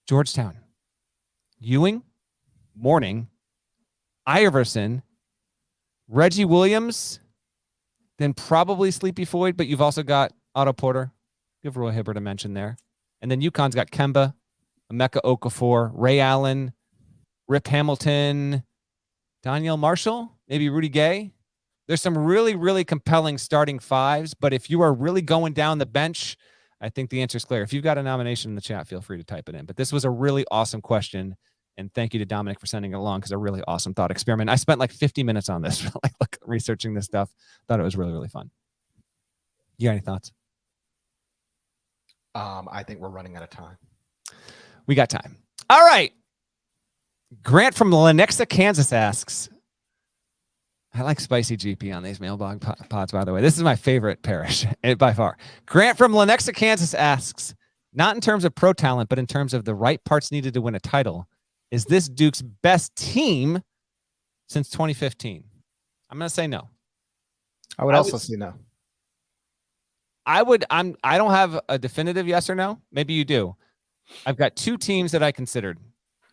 Georgetown, Ewing, Mourning, Iverson, Reggie Williams, then probably Sleepy Floyd, but you've also got Otto Porter. Give Roy Hibbert a mention there. And then UConn's got Kemba, Emeka Okafor, Ray Allen, Rip Hamilton, Danielle Marshall, maybe Rudy Gay. There's some really, really compelling starting fives, but if you are really going down the bench, I think the answer is clear. If you've got a nomination in the chat, feel free to type it in. But this was a really awesome question, and thank you to Dominic for sending it along because a really awesome thought experiment. I spent like 50 minutes on this, researching this stuff. Thought it was really, really fun. You got any thoughts? I think we're running out of time. We got time. All right. Grant from Lenexa, Kansas asks, I like spicy GP on these mailbag pods, by the way. This is my favorite Parrish by far. Grant from Lenexa, Kansas asks, not in terms of pro talent, but in terms of the right parts needed to win a title, is this Duke's best team since 2015? I'm going to say no. I would also say no. I don't have a definitive yes or no. Maybe you do. I've got two teams that I considered.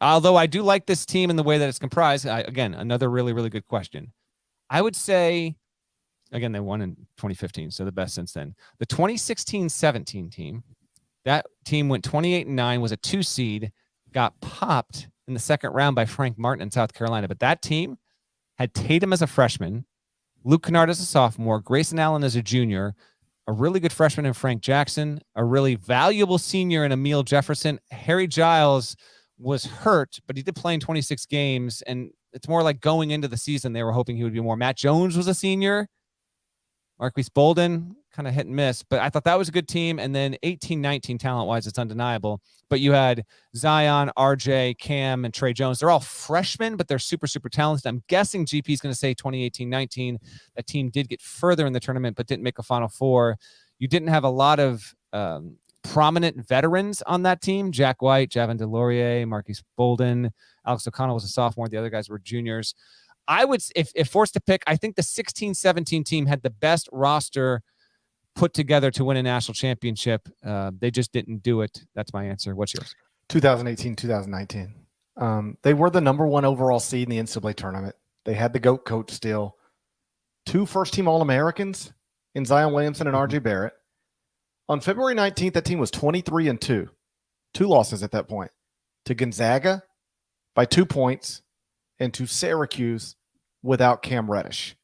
Although I do like this team in the way that it's comprised. Again, another really, really good question. I would say, again, they won in 2015, so the best since then. The 2016-17 team, that team went 28-9, was a 2 seed, got popped in the second round by Frank Martin in South Carolina. But that team had Tatum as a freshman, Luke Kennard as a sophomore, Grayson Allen as a junior, a really good freshman in Frank Jackson, a really valuable senior in Emil Jefferson. Harry Giles was hurt, but he did play in 26 games, and it's more like going into the season, they were hoping he would be more. Matt Jones was a senior. Marquise Bolden, kind of hit and miss, but I thought that was a good team. And then 18-19 talent-wise, it's undeniable. But you had Zion, RJ, Cam, and Trey Jones. They're all freshmen, but they're super, super talented. I'm guessing GP is going to say 2018-19. That team did get further in the tournament, but didn't make a Final Four. You didn't have a lot of prominent veterans on that team. Jack White, Javon DeLaurier, Marquise Bolden, Alex O'Connell was a sophomore. The other guys were juniors. I would, if forced to pick, I think the 16-17 team had the best roster put together to win a national championship. They just didn't do it. That's my answer. What's yours? 2018, 2019. They were the number 1 overall seed in the NCAA tournament. They had the GOAT coach still. 2 first-team All-Americans in Zion Williamson and RJ Barrett. On February 19th, that team was 23-2. 2 losses at that point. To Gonzaga by 2 points, and to Syracuse without Cam Reddish.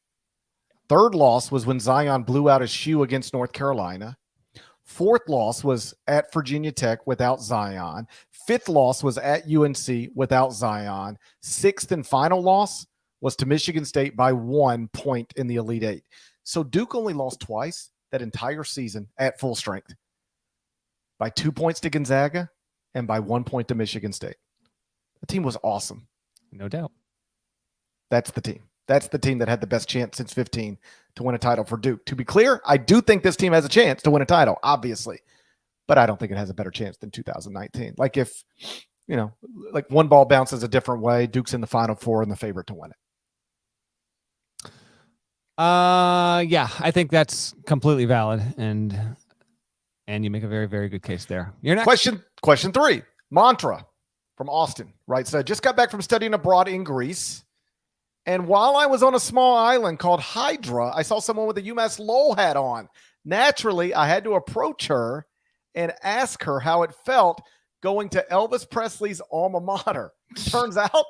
Third loss was when Zion blew out his shoe against North Carolina. Fourth loss was at Virginia Tech without Zion. Fifth loss was at UNC without Zion. Sixth and final loss was to Michigan State by 1 point in the Elite Eight. So Duke only lost twice that entire season at full strength. By 2 points to Gonzaga and by 1 point to Michigan State. The team was awesome. No doubt. That's the team. That's the team that had the best chance since 15 to win a title for Duke. To be clear, I do think this team has a chance to win a title, obviously, but I don't think it has a better chance than 2019. Like if, like one ball bounces a different way, Duke's in the Final Four and the favorite to win it. Yeah, I think that's completely valid, and you make a very, very good case there. You're next. Question 3. Mantra from Austin writes, I just got back from studying abroad in Greece. And while I was on a small island called Hydra, I saw someone with a UMass Lowell hat on. Naturally, I had to approach her and ask her how it felt going to Elvis Presley's alma mater. Turns out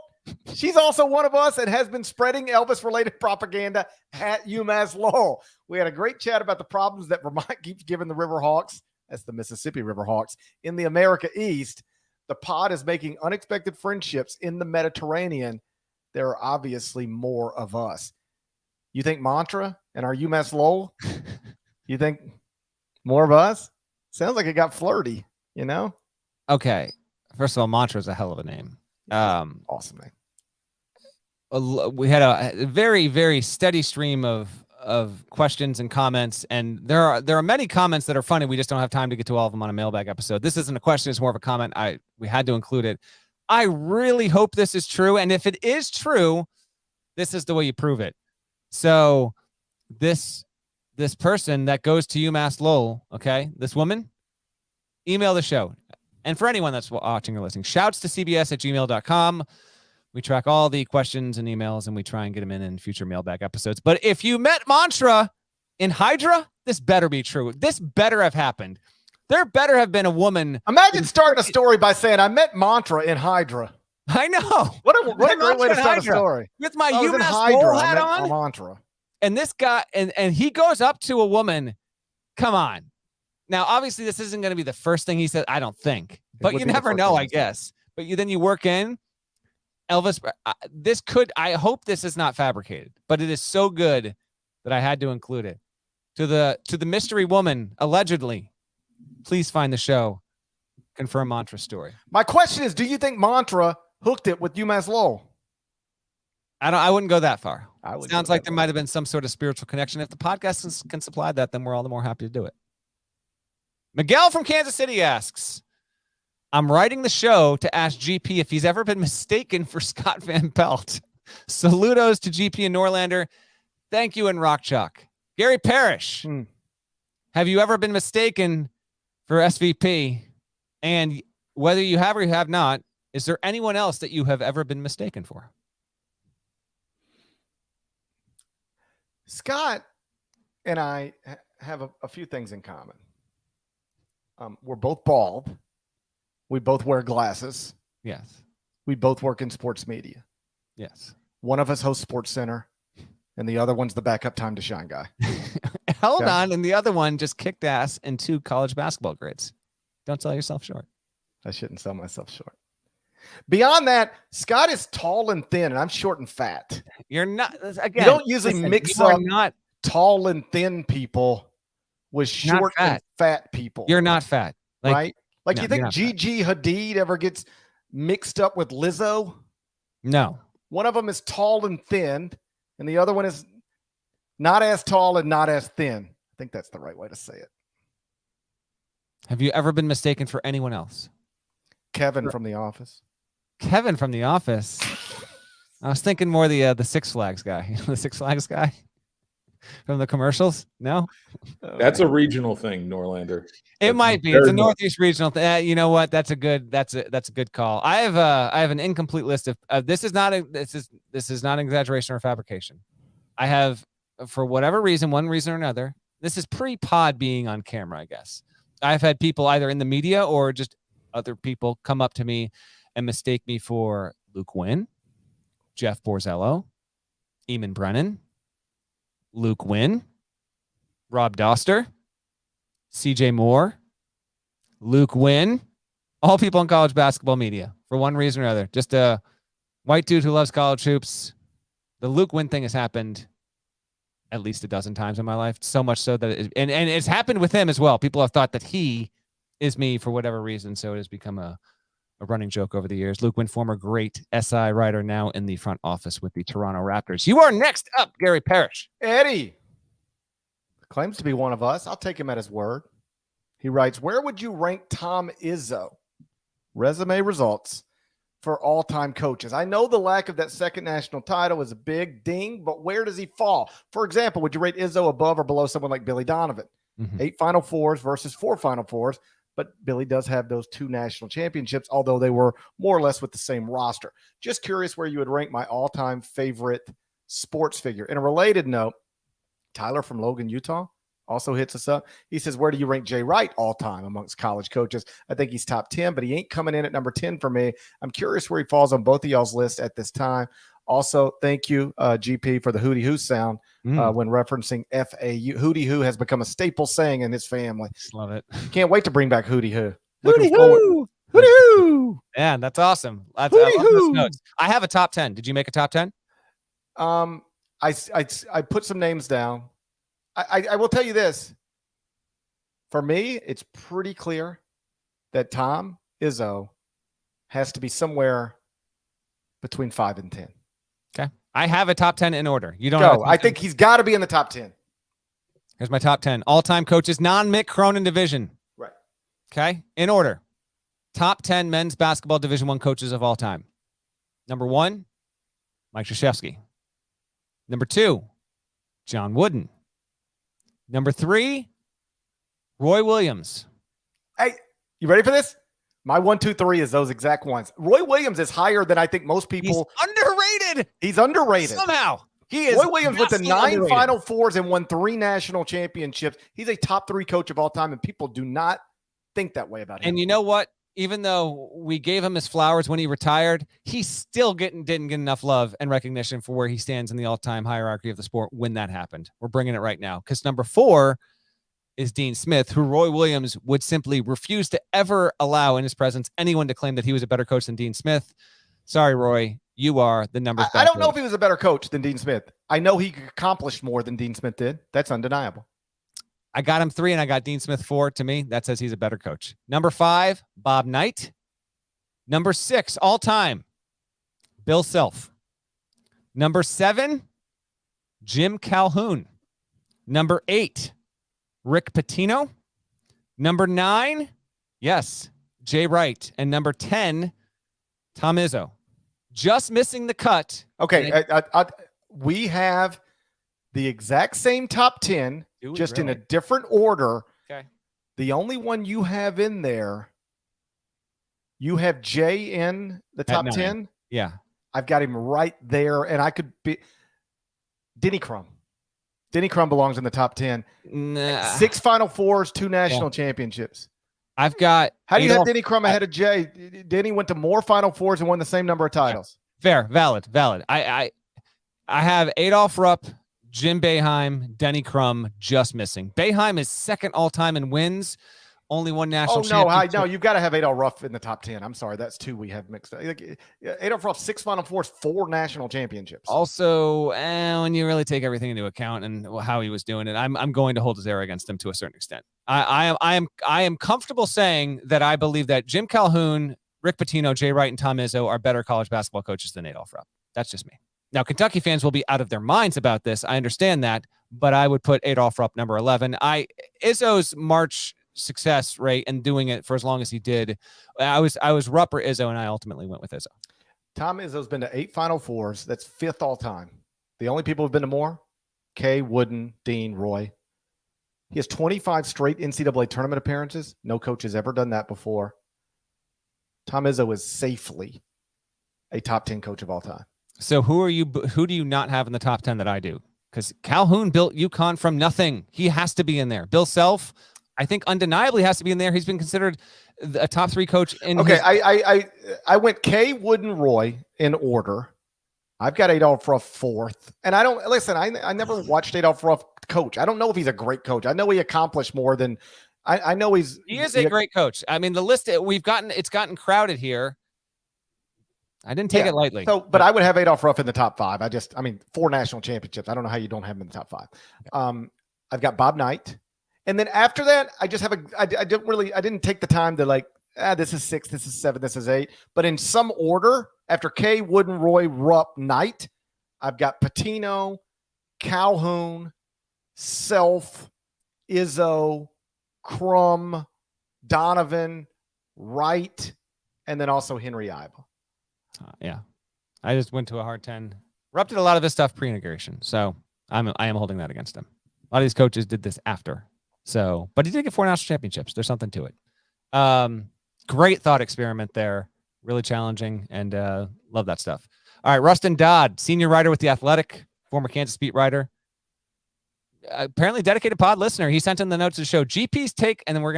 she's also one of us and has been spreading Elvis-related propaganda at UMass Lowell. We had a great chat about the problems that Vermont keeps giving the Riverhawks, that's the Mississippi Riverhawks, in the America East. The pod is making unexpected friendships in the Mediterranean. There are obviously more of us. You think Mantra and our UMass Lowell? You think more of us? Sounds like it got flirty, Okay. First of all, Mantra is a hell of a name. Awesome name. We had a very, very steady stream of questions and comments, and there are many comments that are funny. We just don't have time to get to all of them on a mailbag episode. This isn't a question; it's more of a comment. We had to include it. I really hope this is true, and if it is true, this is the way you prove it. So this person that goes to UMass Lowell, okay, this woman, email the show. And for anyone that's watching or listening, shouts to cbs@gmail.com. We track all the questions and emails, and we try and get them in future mailbag episodes. But if you met Mantra in Hydra, this better be true. This better have happened. There better have been a woman. Imagine starting a story by saying, I met Mantra in Hydra. I know. What a great way to start a story. With my I was in UMass Hydra. Lowell I hat met on. Mantra. And this guy, and he goes up to a woman. Come on. Now, obviously, this isn't going to be the first thing he said, I don't think. But you never know, I guess. But then you work in Elvis. I hope this is not fabricated, but it is so good that I had to include it. To the mystery woman, allegedly, please find the show. Confirm Mantra's story. My question is, do you think Mantra hooked it with UMass Lowell? I wouldn't go that far. It sounds like there might have been some sort of spiritual connection. If the podcast can supply that, then we're all the more happy to do it. Miguel from Kansas City asks, I'm writing the show to ask GP if he's ever been mistaken for Scott Van Pelt. Saludos to GP and Norlander. Thank you, and Rock Chalk. Gary Parrish, have you ever been mistaken for SVP? And whether you have or you have not, is there anyone else that you have ever been mistaken for? Scott and I have a few things in common. We're both bald. We both wear glasses. Yes. We both work in sports media. Yes. One of us hosts Sports Center, and the other one's the backup time to shine guy. Hold on, and the other one just kicked ass in 2 college basketball grades. Don't sell yourself short. I shouldn't sell myself short. Beyond that, Scott is tall and thin, and I'm short and fat. You're not. Again, you don't usually mix up not tall and thin people with short and fat people. You're not fat, right? Like, no, you think Gigi Hadid ever gets mixed up with Lizzo? No. One of them is tall and thin, and the other one is not as tall and not as thin. I think that's the right way to say it. Have you ever been mistaken for anyone else? Kevin from The Office. Kevin from The Office. I was thinking more the Six Flags guy. The Six Flags guy from the commercials. No, that's a regional thing, Norlander. It might be. It's a Northeast regional thing. You know what? That's a good call. I have an incomplete list of. This is not an exaggeration or fabrication. I have, for whatever reason, one reason or another. This is pre-pod being on camera, I guess. I've had people either in the media or just other people come up to me and mistake me for Luke Wynn, Jeff Borzello, Eamon Brennan, Luke Wynn, Rob Doster, CJ Moore, Luke Wynn, all people in college basketball media for one reason or other. Just a white dude who loves college hoops. The Luke Wynn thing has happened at least a dozen times in my life, so much so that and it's happened with him as well. People have thought that he is me for whatever reason, so it has become a running joke over the years. Luke Wynn, former great SI writer, now in the front office with the Toronto Raptors. You are next up, Gary Parrish. Eddie claims to be one of us. I'll take him at his word. He writes, where would you rank Tom Izzo? Resume results for all-time coaches. I know the lack of that second national title is a big ding, but where does he fall? For example, would you rate Izzo above or below someone like Billy Donovan? 8 Final Fours versus 4 Final Fours, but Billy does have those 2 national championships, although they were more or less with the same roster. Just curious where you would rank my all-time favorite sports figure. In a related note, Tyler from Logan, Utah, also hits us up. He says, where do you rank Jay Wright all-time amongst college coaches? I think he's top 10, but he ain't coming in at number 10 for me. I'm curious where he falls on both of y'all's list at this time. Also, thank you, GP, for the hootie hoo sound when referencing FAU. Hootie hoo has become a staple saying in his family. Just love it. Can't wait to bring back hootie hoo. Hootie hoo! Hootie hoo! Yeah, that's awesome. I love those notes. I have a top 10. Did you make a top 10? I put some names down. I will tell you this. For me, it's pretty clear that Tom Izzo has to be somewhere between 5 and 10. Okay. I have a top 10 in order. You don't know. I think he's got to be in the top 10. Here's my top 10. All-time coaches, non-Mick Cronin division. Right. Okay. In order. Top 10 men's basketball Division I coaches of all time. Number 1, Mike Krzyzewski. Number 2, John Wooden. Number 3, Roy Williams. Hey, you ready for this? My 1, 2, 3 is those exact ones. Roy Williams is higher than I think most people. He's underrated. He's underrated. Somehow. He is. Roy Williams with the 9 underrated. Final Fours and won 3 national championships. He's a top 3 coach of all time, and people do not think that way about him. And you know what? Even though we gave him his flowers when he retired, he still didn't get enough love and recognition for where he stands in the all-time hierarchy of the sport when that happened. We're bringing it right now because number 4 is Dean Smith, who Roy Williams would simply refuse to ever allow in his presence anyone to claim that he was a better coach than Dean Smith. Sorry, Roy, you are the numbers. I don't know if he was a better coach than Dean Smith. I know he accomplished more than Dean Smith did. That's undeniable. I got him 3 and I got Dean Smith 4. To me, that says he's a better coach. Number 5, Bob Knight. Number 6, all time, Bill Self. Number 7, Jim Calhoun. Number 8, Rick Pitino. Number 9, yes, Jay Wright. And number 10, Tom Izzo. Just missing the cut. Okay, we have the exact same top 10, just in a different order. Okay. The only one you have in there, you have Jay in the top 10. Yeah. I've got him right there, and I could be Denny Crum. Denny Crum belongs in the top 10. Nah. 6 Final Fours, 2 national championships. I've got. How do you have Denny Crum ahead of Jay? Denny went to more Final Fours and won the same number of titles. Fair, valid. I have Adolph Rupp, Jim Boeheim, Denny Crum just missing. Boeheim is second all time in wins. Only 1 national championship. No, you've got to have Adolph Rupp in the top 10. I'm sorry, that's 2 we have mixed up. Adolph Rupp, 6 Final Fours, 4 national championships. Also, when you really take everything into account and how he was doing it, I'm going to hold his error against him to a certain extent. I am comfortable saying that I believe that Jim Calhoun, Rick Pitino, Jay Wright, and Tom Izzo are better college basketball coaches than Adolph Rupp. That's just me. Now, Kentucky fans will be out of their minds about this. I understand that, but I would put Adolph Rupp number 11. Izzo's March success rate and doing it for as long as he did, I was Rupp or Izzo, and I ultimately went with Izzo. Tom Izzo's been to 8 Final Fours. That's 5th all time. The only people who've been to more, Kay, Wooden, Dean, Roy. He has 25 straight NCAA tournament appearances. No coach has ever done that before. Tom Izzo is safely a top 10 coach of all time. So who do you not have in the top 10 that I do? Because Calhoun built UConn from nothing. He has to be in there. Bill Self, I think undeniably has to be in there. He's been considered a top 3 coach in. Okay, I went Kay, Wooden, Roy in order. I've got Adolph Rupp 4th. And I don't listen, I never watched Adolph Rupp coach. I don't know if he's a great coach. I know he accomplished more than I know he is a great coach. I mean, the list it's gotten crowded here. I didn't take it lightly. So, but I would have Adolph Rupp in the top 5. 4 national championships. I don't know how you don't have him in the top 5. Yeah. I've got Bob Knight. And then after that, I just have I didn't take the time to this is 6, this is 7, this is 8. But in some order, after Kay, Wooden, Roy, Rupp, Knight, I've got Pitino, Calhoun, Self, Izzo, Crum, Donovan, Wright, and then also Henry Iba. Yeah. I just went to a hard 10. Rupp did a lot of this stuff pre-integration. So I am holding that against him. A lot of these coaches did this after. So, but he did get 4 national championships. There's something to it. Great thought experiment there. Really challenging, and love that stuff. All right, Rustin Dodd, senior writer with The Athletic, former Kansas beat writer. Apparently dedicated pod listener. He sent in the notes to the show. GP's take, and then we're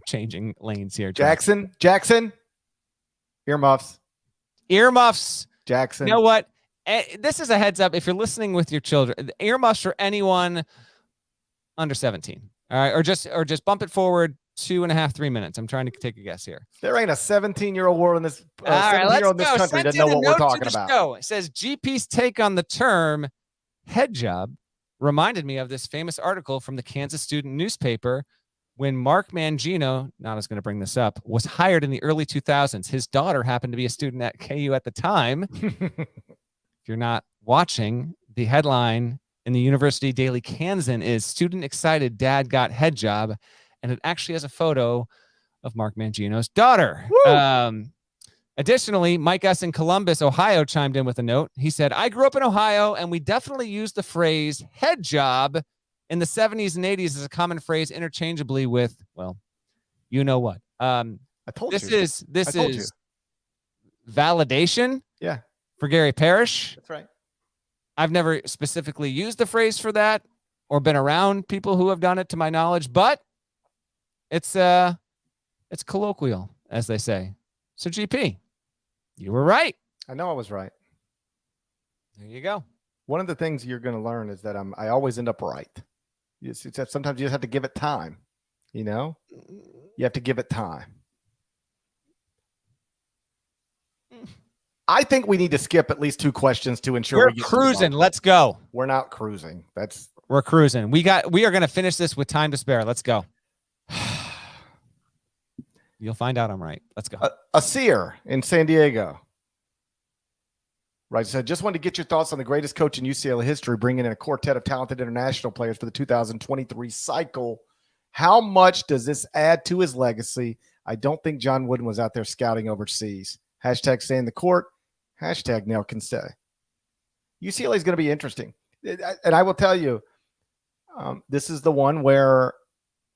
changing lanes here. Jackson, earmuffs. Jackson. You know what? This is a heads up. If you're listening with your children, earmuffs for anyone under 17. All right. Or just bump it forward 2.5, 3 minutes. I'm trying to take a guess here. There ain't a 17-year-old world in this, all right, let's go. Country that know what we're talking about. Show. It says GP's take on the term head job reminded me of this famous article from the Kansas Student newspaper when Mark Mangino, Nana's going to bring this up, was hired in the early 2000s. His daughter happened to be a student at KU at the time. If you're not watching, the headline in the University Daily Kansan is "Student Excited Dad Got Head Job," and it actually has a photo of Mark Mangino's daughter. Additionally, Mike S. in Columbus, Ohio, chimed in with a note. He said, "I grew up in Ohio, and we definitely use the phrase head job in the 70s and 80s is a common phrase interchangeably with, well, you know what? I told This you. is I told you. validation. Yeah, For Gary Parrish. that's right. I've never specifically used the phrase for that or been around people who have done it to my knowledge, but it's colloquial, as they say. So GP, you were right. I know I was right. There you go. One of the things you're going to learn is that I always end up right. It's that sometimes you just have to give it time. You know, you have to give it time. I think we need to skip at least 2 questions to ensure We're we get cruising. Let's go. We're not cruising. We're cruising. We are going to finish this with time to spare. Let's go. You'll find out I'm right. Let's go. A seer in San Diego. Right. So just wanted to get your thoughts on the greatest coach in UCLA history, bringing in a quartet of talented international players for the 2023 cycle. How much does this add to his legacy? I don't think John Wooden was out there scouting overseas. Hashtag stay in the court. Hashtag Nail can stay. UCLA is going to be interesting. And I will tell you, this is the one where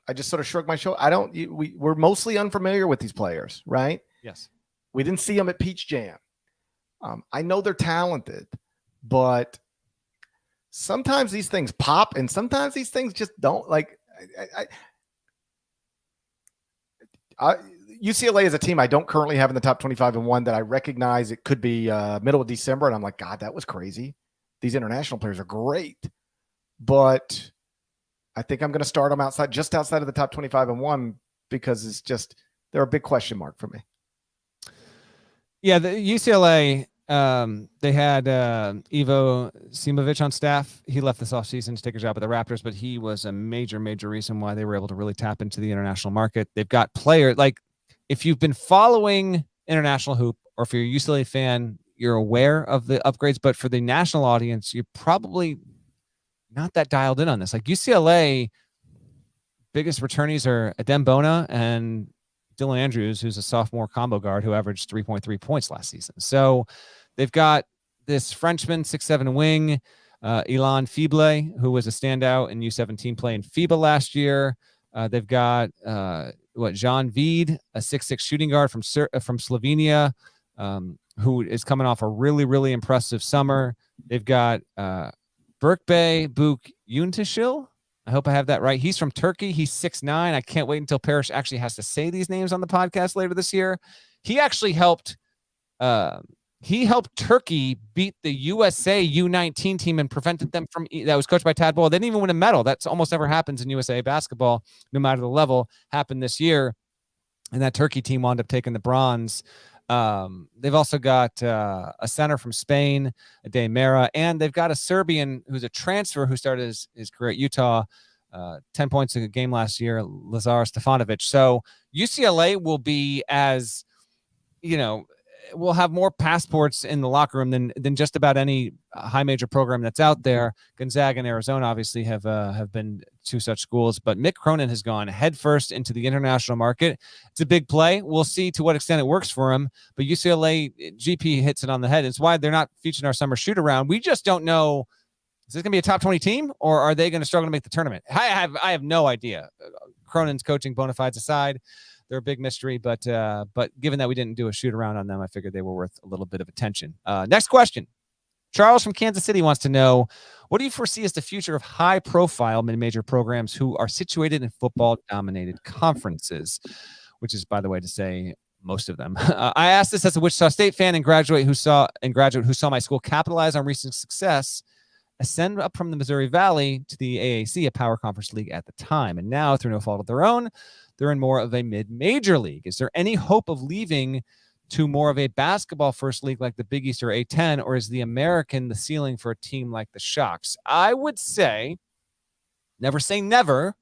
I just sort of shrug my shoulder. We're mostly unfamiliar with these players, right? Yes. We didn't see them at Peach Jam. I know they're talented, but sometimes these things pop and sometimes these things just don't. Like UCLA is a team I don't currently have in the top 25 and one that I recognize it could be middle of December. And I'm like, God, that was crazy. These international players are great, but I think I'm going to start them just outside of the top 25 and one because they're a big question mark for me. Yeah, the UCLA, they had Ivo Simovic on staff. He left this offseason to take a job at the Raptors, but he was a major, major reason why they were able to really tap into the international market. They've got players, like if you've been following international hoop or if you're a UCLA fan, you're aware of the upgrades, but for the national audience, you're probably not that dialed in on this. Like UCLA, biggest returnees are Adem Bona and Dylan Andrews, who's a sophomore combo guard who averaged 3.3 points last season. So they've got this Frenchman, 6'7" wing, Ilan Fible, who was a standout in U17 play in FIBA last year. They've got Jean Vide, a 6'6" shooting guard from Slovenia, who is coming off a really, really impressive summer. They've got Berkbey Buk Yuntashil. I hope I have that right. He's from Turkey. He's 6'9". I can't wait until Parrish actually has to say these names on the podcast later this year. He actually helped Turkey beat the USA U19 team and prevented them from that was coached by Tad Boyle. They didn't even win a medal. That's almost never happens in USA basketball, no matter the level. Happened this year, and that Turkey team wound up taking the bronze. They've also got a center from Spain, Ade Mera, and they've got a Serbian who's a transfer who started his career at Utah, 10 points a game last year, Lazar Stefanovic. So UCLA will be will have more passports in the locker room than just about any high major program that's out there. Gonzaga and Arizona obviously have been two such schools, but Mick Cronin has gone headfirst into the international market. It's a big play. We'll see to what extent it works for him, but UCLA GP hits it on the head. It's why they're not featuring our summer shoot around. We just don't know. Is this going to be a top 20 team or are they going to struggle to make the tournament? I have no idea. Cronin's coaching bona fides aside, they're a big mystery, but given that we didn't do a shoot around on them, I figured they were worth a little bit of attention. Next question. Charles from Kansas City wants to know, what do you foresee as the future of high-profile mid-major programs who are situated in football-dominated conferences, which is, by the way, to say most of them. I asked this as a Wichita State fan and graduate who saw my school capitalize on recent success, ascend up from the Missouri Valley to the AAC, a power conference league at the time. And now, through no fault of their own, they're in more of a mid-major league. Is there any hope of leaving to more of a basketball first league like the Big East or A10, or is the American the ceiling for a team like the Shocks? I would say, never say never,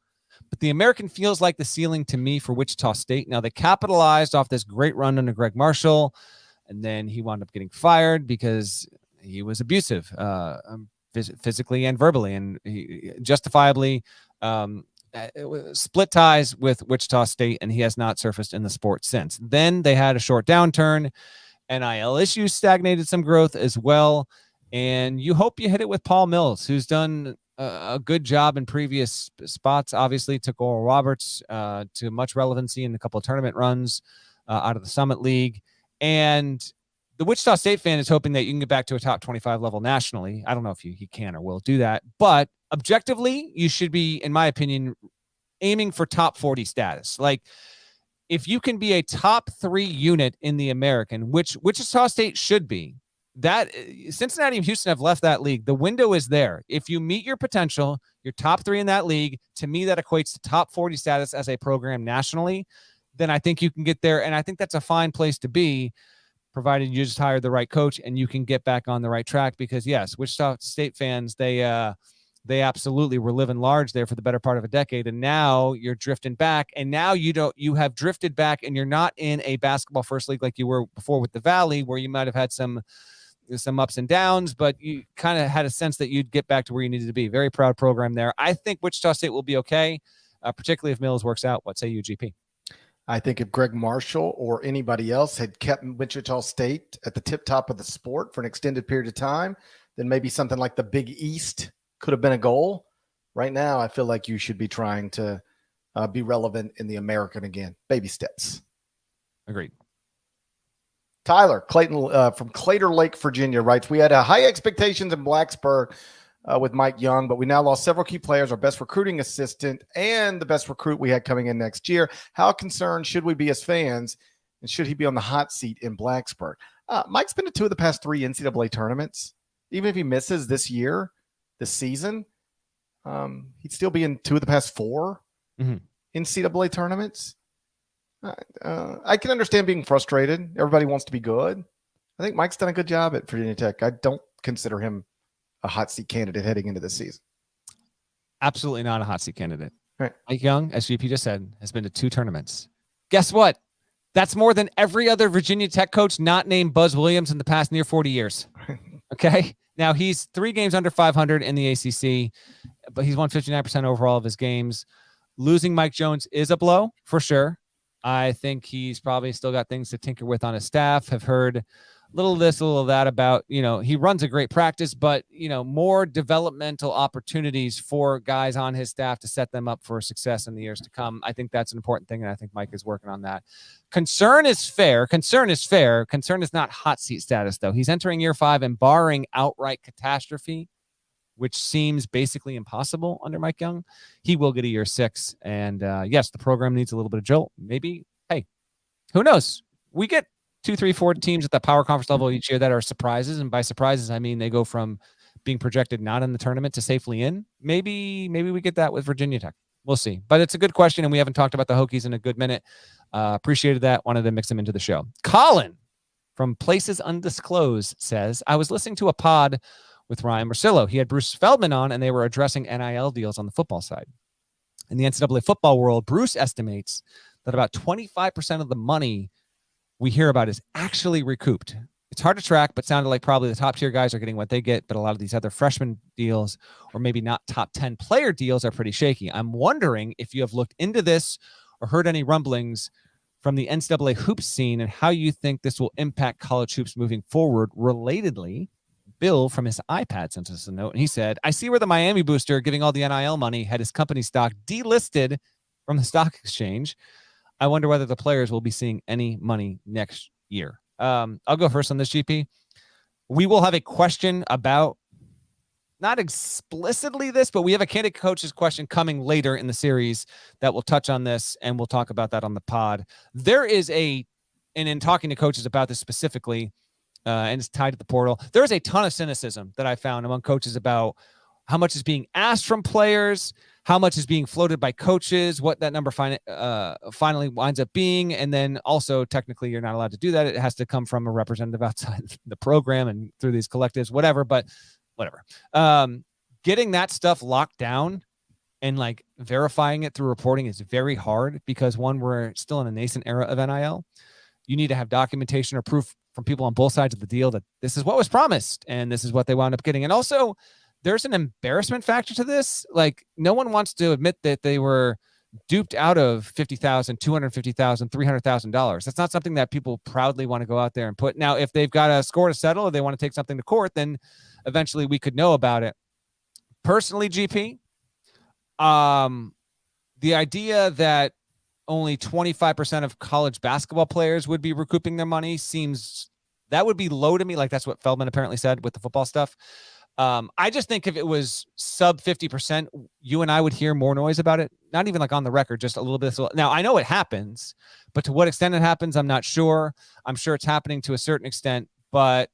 but the American feels like the ceiling to me for Wichita State. Now, they capitalized off this great run under Greg Marshall, and then he wound up getting fired because he was abusive physically and verbally, and he justifiably split ties with Wichita State, and he has not surfaced in the sport since. Then they had a short downturn. NIL issues stagnated some growth as well. And you hope you hit it with Paul Mills, who's done a good job in previous spots. Obviously, took Oral Roberts to much relevancy in a couple of tournament runs out of the Summit League. And the Wichita State fan is hoping that you can get back to a top 25 level nationally. I don't know if he can or will do that. But objectively, you should be, in my opinion, aiming for top 40 status. Like, if you can be a top 3 unit in the American, which Wichita State should be, that Cincinnati and Houston have left that league. The window is there. If you meet your potential, you're top 3 in that league. To me, that equates to top 40 status as a program nationally. Then I think you can get there. And I think that's a fine place to be, provided you just hire the right coach and you can get back on the right track. Because yes, Wichita State fans, they absolutely were living large there for the better part of a decade. And now you're drifting back, and now you have drifted back, and you're not in a basketball first league like you were before with the Valley, where you might have had some ups and downs, but you kind of had a sense that you'd get back to where you needed to be. Very proud program there. I think Wichita State will be okay, particularly if Mills works out. What say you, GP? I think if Greg Marshall or anybody else had kept Wichita State at the tip top of the sport for an extended period of time, then maybe something like the Big East could have been a goal. Right now, I feel like you should be trying to be relevant in the American again. Baby steps. Agreed. Tyler Clayton from Claytor Lake, Virginia writes, we had high expectations in Blacksburg with Mike Young, but we now lost several key players, our best recruiting assistant and the best recruit we had coming in next year. How concerned should we be as fans, and should he be on the hot seat in Blacksburg? Mike's been to 2 of the past 3 NCAA tournaments. Even if he misses this season, he'd still be in 2 of the past 4 NCAA tournaments. I can understand being frustrated. Everybody wants to be good. I think Mike's done a good job at Virginia Tech. I don't consider him a hot seat candidate heading into this season. Absolutely not a hot seat candidate. Right. Mike Young, as GP just said, has been to 2 tournaments. Guess what? That's more than every other Virginia Tech coach not named Buzz Williams in the past near 40 years. Okay? Now, he's 3 games under 500 in the ACC, but he's won 59% overall of his games. Losing Mike Jones is a blow, for sure. I think he's probably still got things to tinker with on his staff. Have heard a little of this, a little of that about, he runs a great practice, but, more developmental opportunities for guys on his staff to set them up for success in the years to come. I think that's an important thing, and I think Mike is working on that. Concern is fair. Concern is fair. Concern is not hot seat status, though. He's entering year 5, and barring outright catastrophe, which seems basically impossible under Mike Young, he will get a year 6. And yes, the program needs a little bit of jolt. Maybe, hey, who knows? We get 2, 3, 4 teams at the power conference level each year that are surprises. And by surprises, I mean they go from being projected not in the tournament to safely in. Maybe we get that with Virginia Tech. We'll see. But it's a good question, and we haven't talked about the Hokies in a good minute. Appreciated that. Wanted to mix them into the show. Colin from Places Undisclosed says, I was listening to a pod with Ryan Marcillo. He had Bruce Feldman on, and they were addressing NIL deals on the football side. In the NCAA football world, Bruce estimates that about 25% of the money we hear about is actually recouped. It's hard to track, but sounded like probably the top tier guys are getting what they get, but a lot of these other freshman deals, or maybe not top 10 player deals, are pretty shaky. I'm wondering if you have looked into this or heard any rumblings from the NCAA hoops scene and how you think this will impact college hoops moving forward. Relatedly, Bill from his iPad sent us a note, and he said, I see where the Miami booster giving all the NIL money had his company stock delisted from the stock exchange. I wonder whether the players will be seeing any money next year. I'll go first on this, GP. We will have a question about, not explicitly this, but we have a candidate coach's question coming later in the series that will touch on this, and we'll talk about that on the pod. There is and in talking to coaches about this specifically, and it's tied to the portal, there is a ton of cynicism that I found among coaches about how much is being asked from players, how much is being floated by coaches, what that number finally winds up being. And then also, technically, you're not allowed to do that. It has to come from a representative outside the program and through these collectives, whatever. But whatever. Getting that stuff locked down and like verifying it through reporting is very hard because, one, we're still in a nascent era of NIL. You need to have documentation or proof from people on both sides of the deal that this is what was promised and this is what they wound up getting. And also, there's an embarrassment factor to this. Like, no one wants to admit that they were duped out of $50,000, $250,000, $300,000. That's not something that people proudly want to go out there and put. Now, if they've got a score to settle or they want to take something to court, then eventually we could know about it. personally, GP, the idea that only 25% of college basketball players would be recouping their money that would be low to me. Like that's what Feldman apparently said with the football stuff. I just think if it was sub 50%, you and I would hear more noise about it. Not even like on the record, just a little bit. Now I know it happens, but to what extent it happens, I'm not sure. I'm sure it's happening to a certain extent, but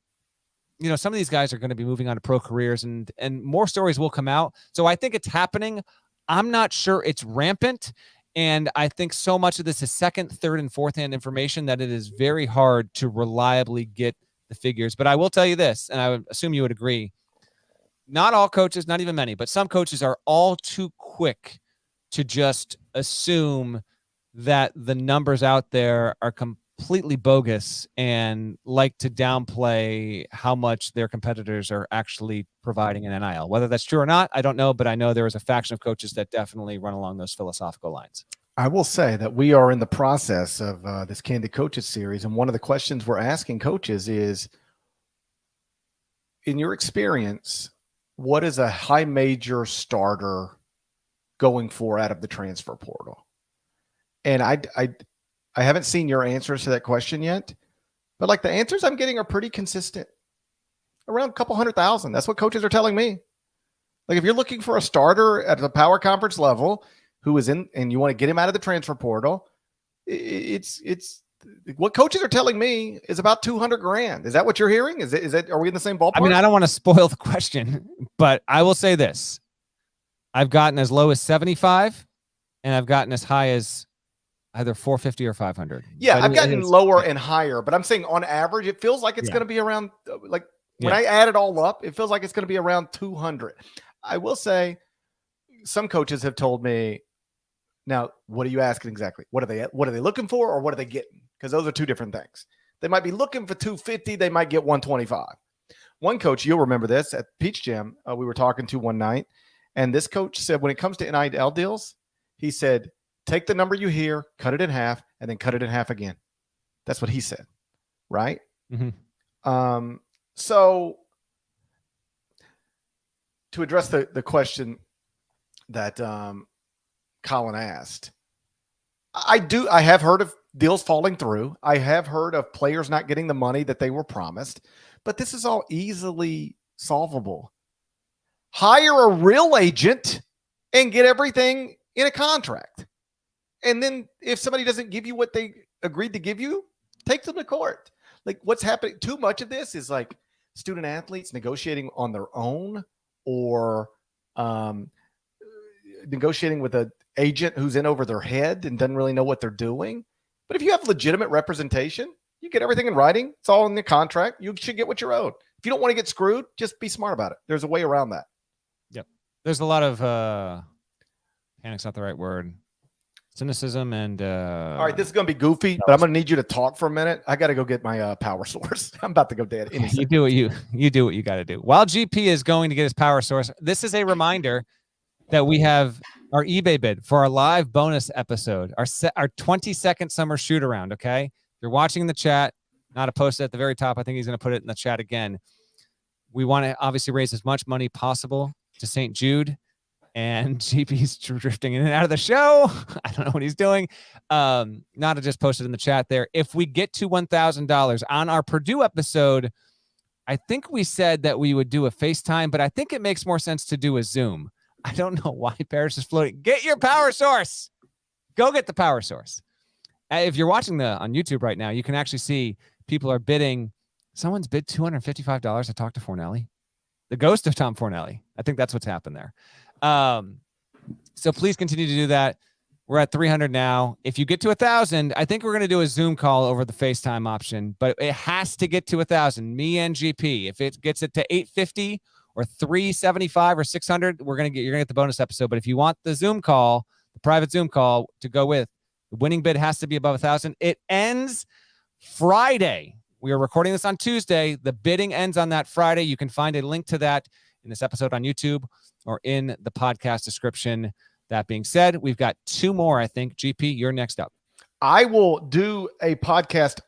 some of these guys are going to be moving on to pro careers and more stories will come out. So I think it's happening. I'm not sure it's rampant. And I think so much of this is second, third, and fourth hand information that it is very hard to reliably get the figures. But I will tell you this, and I would assume you would agree. Not all coaches, not even many, but some coaches are all too quick to just assume that the numbers out there are completely bogus and like to downplay how much their competitors are actually providing in NIL. Whether that's true or not, I don't know, but I know there is a faction of coaches that definitely run along those philosophical lines. I will say that we are in the process of this Candid Coaches series, and one of the questions we're asking coaches is, in your experience, what is a high major starter going for out of the transfer portal? And I haven't seen your answers to that question yet, but like the answers I'm getting are pretty consistent. Around a couple 100,000. That's what coaches are telling me. Like if you're looking for a starter at the power conference level who is in and you want to get him out of the transfer portal, it's what coaches are telling me is about 200 grand. Is that what you're hearing? Is that are we in the same ballpark? I mean, I don't want to spoil the question, but I will say this. I've gotten as low as 75 and I've gotten as high as either 450 or 500. Yeah, I've gotten lower and higher, but I'm saying on average, it feels like it's going to be around when I add it all up, it feels like it's going to be around 200. I will say some coaches have told me, now, what are you asking exactly? What are they looking for or what are they getting? Because those are two different things. They might be looking for 250. They might get 125. One coach, you'll remember this at Peach Jam, we were talking to one night, and this coach said when it comes to NIL deals, he said, take the number you hear, cut it in half, and then cut it in half again. That's what he said, right? Mm-hmm. So to address the question that Colin asked, I have heard of deals falling through. I have heard of players not getting the money that they were promised, but this is all easily solvable. Hire a real agent and get everything in a contract. And then if somebody doesn't give you what they agreed to give you, take them to court. Like what's happening, too much of this is like student athletes negotiating on their own or negotiating with an agent who's in over their head and doesn't really know what they're doing. But if you have legitimate representation, you get everything in writing. It's all in the contract. You should get what you're owed. If you don't want to get screwed, just be smart about it. There's a way around that. Yep. There's a lot of panic's not the right word. Cynicism and all right, this is gonna be goofy, but I'm gonna need you to talk for a minute. I gotta go get my power source. I'm about to go dead. You do what you got to do. While GP is going to get his power source, this is a reminder that we have our eBay bid for our live bonus episode, our 20-second summer shoot around. Okay, if you're watching in the chat, not a post at the very top. I think he's gonna put it in the chat again. We want to obviously raise as much money possible to St. Jude. And GP's drifting in and out of the show. I don't know what he's doing. Nada just posted in the chat there. If we get to $1,000 on our Purdue episode, I think we said that we would do a FaceTime, but I think it makes more sense to do a Zoom. I don't know why Parrish is floating. Get your power source. Go get the power source. If you're watching on YouTube right now, you can actually see people are bidding. Someone's bid $255 to talk to Fornelli. The ghost of Tom Fornelli. I think that's what's happened there. So please continue to do that. We're at 300 now. If you get to 1,000, I think we're going to do a Zoom call over the FaceTime option, but it has to get to 1,000. Me and GP. If it gets it to 850 or 375 or 600, you're going to get the bonus episode. But if you want the Zoom call, the private Zoom call to go with, the winning bid has to be above 1,000. It ends Friday. We are recording this on Tuesday. The bidding ends on that Friday. You can find a link to that in this episode on YouTube or in the podcast description. That being said, we've got two more, I think. GP, you're next up. I will do a podcast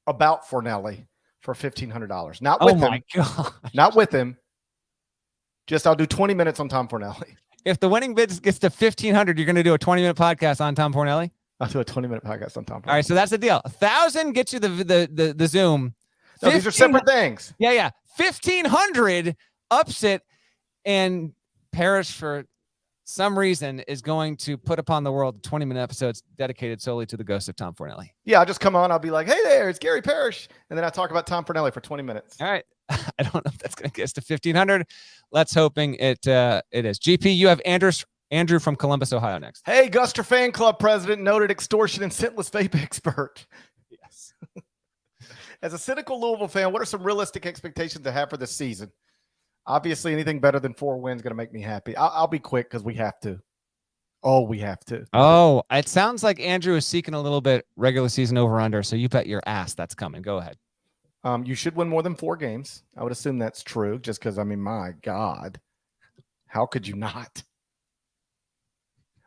about Fornelli for $1,500. Not with him. God. Not with him. I'll do 20 minutes on Tom Fornelli. If the winning bid gets to 1,500, you're going to do a 20-minute podcast on Tom Fornelli? I'll do a 20-minute podcast on Tom Fornelli. All right, so that's the deal. 1,000 gets you the Zoom. No, these are separate things. Yeah. 1,500 ups it, and Parrish, for some reason, is going to put upon the world 20-minute episodes dedicated solely to the ghost of Tom Fornelli. Yeah, I'll just come on. I'll be like, hey there, it's Gary Parrish. And then I talk about Tom Fornelli for 20 minutes. All right. I don't know if that's going to get us to 1,500. Let's hoping it is. GP, you have Andrew from Columbus, Ohio next. Hey, Guster Fan Club president, noted extortion and scentless vape expert. Yes. As a cynical Louisville fan, what are some realistic expectations to have for this season? Obviously, anything better than 4 wins is going to make me happy. I'll be quick because we have to. Oh, we have to. Oh, it sounds like Andrew is seeking a little bit regular season over under. So you bet your ass that's coming. Go ahead. You should win more than 4 games. I would assume that's true just because, I mean, my God, how could you not?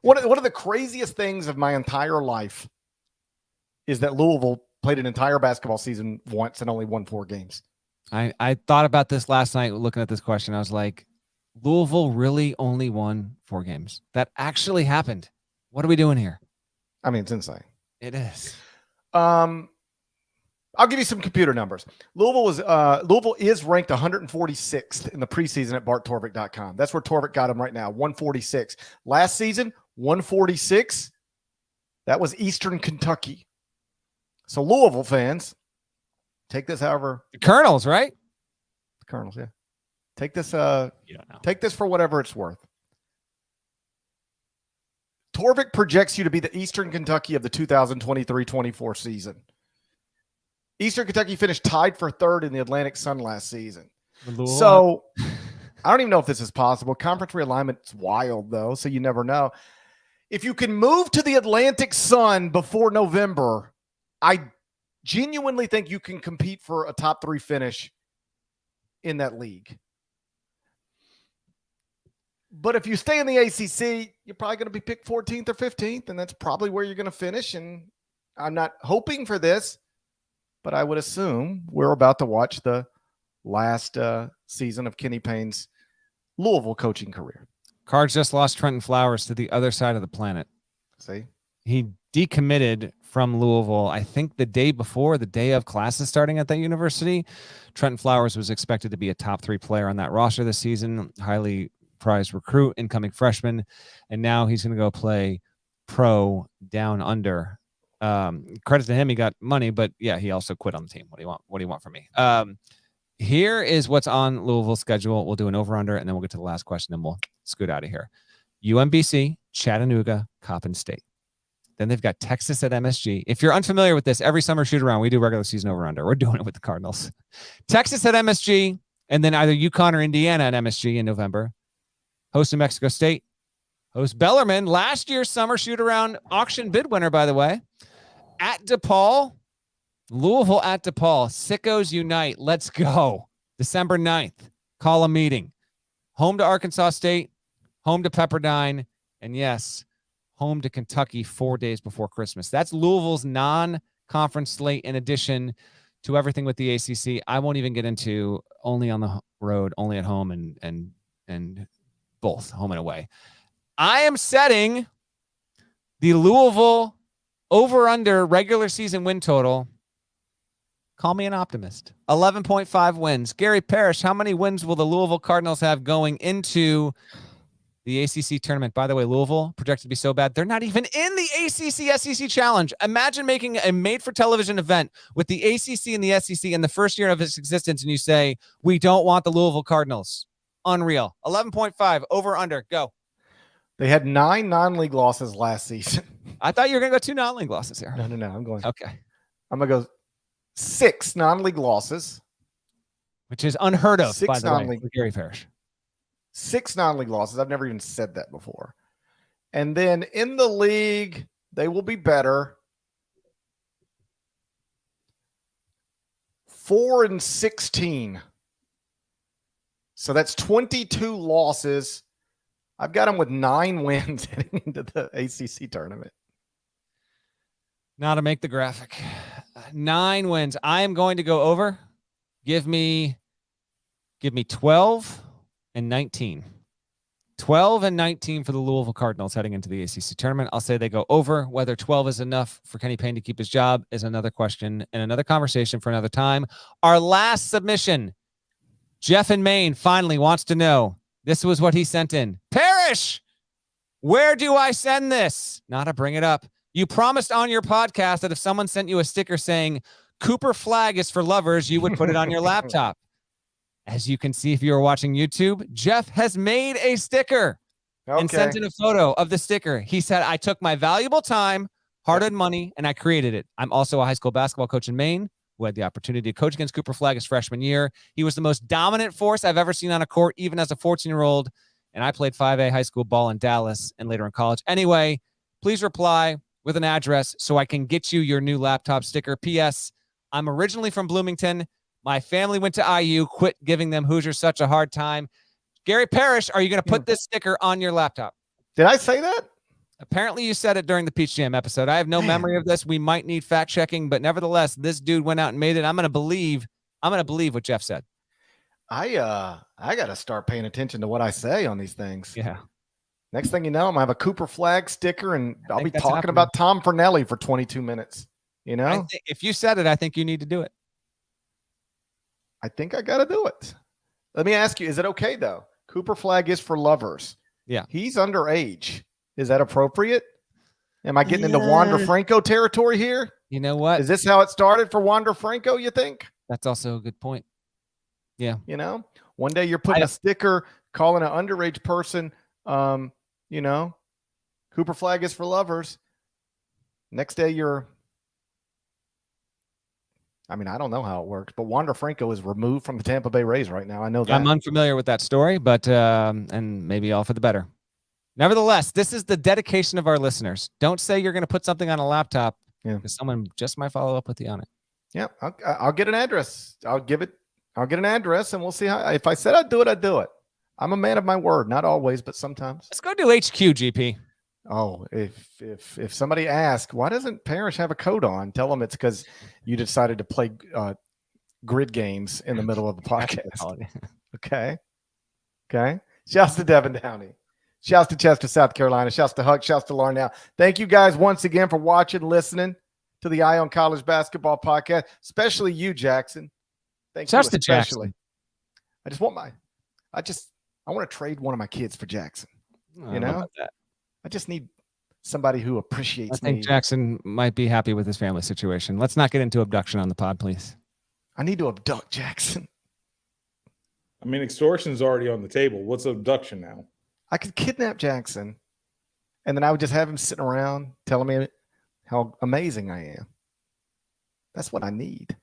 One of the craziest things of my entire life is that Louisville played an entire basketball season once and only won 4 games. I thought about this last night looking at this question. I was like, Louisville really only won 4 games. That actually happened. What are we doing here? I mean, it's insane. It is. I'll give you some computer numbers. Louisville is ranked 146th in the preseason at barttorvik.com. That's where Torvik got him right now, 146. Last season, 146. That was Eastern Kentucky. So Louisville fans, take this however. The Colonels, right? The Colonels, yeah. Take this. You don't know. Take this for whatever it's worth. Torvik projects you to be the Eastern Kentucky of the 2023-24 season. Eastern Kentucky finished tied for 3rd in the Atlantic Sun last season. So I don't even know if this is possible. Conference realignment's wild, though, so you never know. If you can move to the Atlantic Sun before November, I genuinely think you can compete for a top 3 finish in that league. But if you stay in the ACC, you're probably going to be picked 14th or 15th, and that's probably where you're going to finish. And I'm not hoping for this, but I would assume we're about to watch the last season of Kenny Payne's Louisville coaching career. Cards just lost Trenton Flowers to the other side of the planet. See? He decommitted from Louisville, I think the day before, the day of classes starting at that university. Trenton Flowers was expected to be a top 3 player on that roster this season, highly prized recruit, incoming freshman, and now he's going to go play pro down under. Credit to him, he got money, but yeah, he also quit on the team. What do you want from me? Here is what's on Louisville's schedule. We'll do an over-under, and then we'll get to the last question, and we'll scoot out of here. UMBC, Chattanooga, Coppin State. Then they've got Texas at MSG. If you're unfamiliar with this, every summer shoot-around, we do regular season over-under. We're doing it with the Cardinals. Texas at MSG, and then either UConn or Indiana at MSG in November. Host New Mexico State. Host Bellarmine, last year's summer shoot-around auction bid winner, by the way. At DePaul, Louisville at DePaul. Sickos unite. Let's go. December 9th. Call a meeting. Home to Arkansas State. Home to Pepperdine. And yes, home to Kentucky 4 days before Christmas. That's Louisville's non-conference slate in addition to everything with the ACC. I won't even get into only on the road, only at home, and both home and away. I am setting the Louisville over-under regular season win total. Call me an optimist. 11.5 wins. Gary Parrish, how many wins will the Louisville Cardinals have going into the ACC tournament? By the way, Louisville projected to be so bad, they're not even in the ACC-SEC Challenge. Imagine making a made-for-television event with the ACC and the SEC in the first year of its existence, and you say, we don't want the Louisville Cardinals. Unreal. 11.5, over-under, go. They had 9 non-league losses last season. I thought you were going to go 2 non-league losses here. No. I'm going. Okay. I'm going to go 6 non-league losses. Which is unheard of, 6 by the non-league. way, with Gary Parrish. 6 non-league losses. I've never even said that before. And then in the league, they will be better. 4-16. So that's 22 losses. I've got them with 9 wins heading into the ACC tournament. Now to make the graphic. 9 wins. I am going to go over. Give me 12. and 19. 12 and 19 for the Louisville Cardinals heading into the ACC tournament. I'll say they go over. Whether 12 is enough for Kenny Payne to keep his job is another question and another conversation for another time. Our last submission, Jeff in Maine finally wants to know. This was what he sent in. Parrish, where do I send this? Not to bring it up. You promised on your podcast that if someone sent you a sticker saying Cooper flag is for lovers, you would put it on your laptop. As you can see, if you are watching YouTube, Jeff has made a sticker and sent in a photo of the sticker. He said, I took my valuable time, hard-earned money, and I created it. I'm also a high school basketball coach in Maine who had the opportunity to coach against Cooper Flag his freshman year. He was the most dominant force I've ever seen on a court, even as a 14-year-old. And I played 5A high school ball in Dallas and later in college. Anyway, please reply with an address so I can get you your new laptop sticker. P.S. I'm originally from Bloomington. My family went to IU, quit giving them Hoosiers such a hard time. Gary Parrish, are you going to put this sticker on your laptop? Did I say that? Apparently you said it during the Peach Jam episode. I have no memory of this. We might need fact checking, but nevertheless, this dude went out and made it. I'm going to believe what Jeff said. I got to start paying attention to what I say on these things. Yeah. Next thing you know, I'm going to have a Cooper Flag sticker and I'll be talking happening. about Tom Fernelli for 22 minutes. You know, if you said it, I think you need to do it. I think I got to do it. Let me ask you, is it okay though? Cooper Flag is for lovers. Yeah. He's underage. Is that appropriate? Am I getting into Wander Franco territory here? You know what? Is this how it started for Wander Franco, you think? That's also a good point. Yeah. You know, one day you're putting a sticker calling an underage person, you know, Cooper Flag is for lovers. Next day I don't know how it works, but Wander Franco is removed from the Tampa Bay Rays right now. I know that. I'm unfamiliar with that story, but and maybe all for the better. Nevertheless, this is the dedication of our listeners. Don't say you're going to put something on a laptop because someone just might follow up with you on it. Yeah, I'll get an address. I'll get an address, and we'll see how. If I said I'd do it, I'd do it. I'm a man of my word. Not always, but sometimes. Let's go do HQ, GP. Oh, if somebody asks, why doesn't Parrish have a coat on? Tell them it's because you decided to play grid games in the middle of the podcast. Okay. Shouts to Devin Downey. Shouts to Chester, South Carolina. Shouts to Huck. Shouts to Larnell. Thank you guys once again for watching, listening to the Eye on College Basketball podcast, especially you, Jackson. Thank you especially. Jackson. I want to trade one of my kids for Jackson. You know? I just need somebody who appreciates me. I think Jackson might be happy with his family situation. Let's not get into abduction on the pod, please. I need to abduct Jackson. I mean, extortion's already on the table. What's abduction now? I could kidnap Jackson, and then I would just have him sitting around telling me how amazing I am. That's what I need.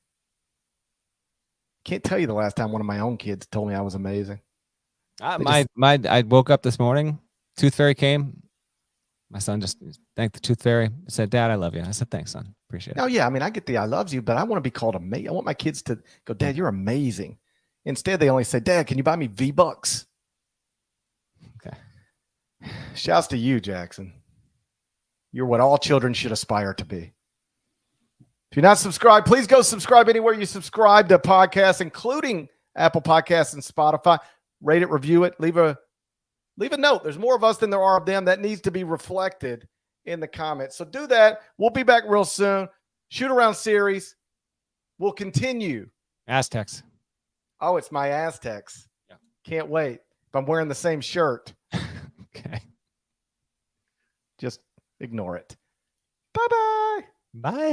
Can't tell you the last time one of my own kids told me I was amazing. I woke up this morning. Tooth Fairy came. My son just thanked the Tooth Fairy. Said, "Dad, I love you." I said, "Thanks, son. Appreciate it." Oh yeah, I mean, I get the "I loves you," but I want to be called amazing. I want my kids to go, "Dad, you're amazing." Instead, they only say, "Dad, can you buy me V-Bucks?" Okay. Shouts to you, Jackson. You're what all children should aspire to be. If you're not subscribed, please go subscribe anywhere you subscribe to podcasts, including Apple Podcasts and Spotify. Rate it, review it, leave a note. There's more of us than there are of them. That needs to be reflected in the comments. So do that. We'll be back real soon. Shoot Around series will continue. Aztecs. Oh, it's my Aztecs. Yeah. Can't wait. If I'm wearing the same shirt. Okay. Just ignore it. Bye-bye. Bye.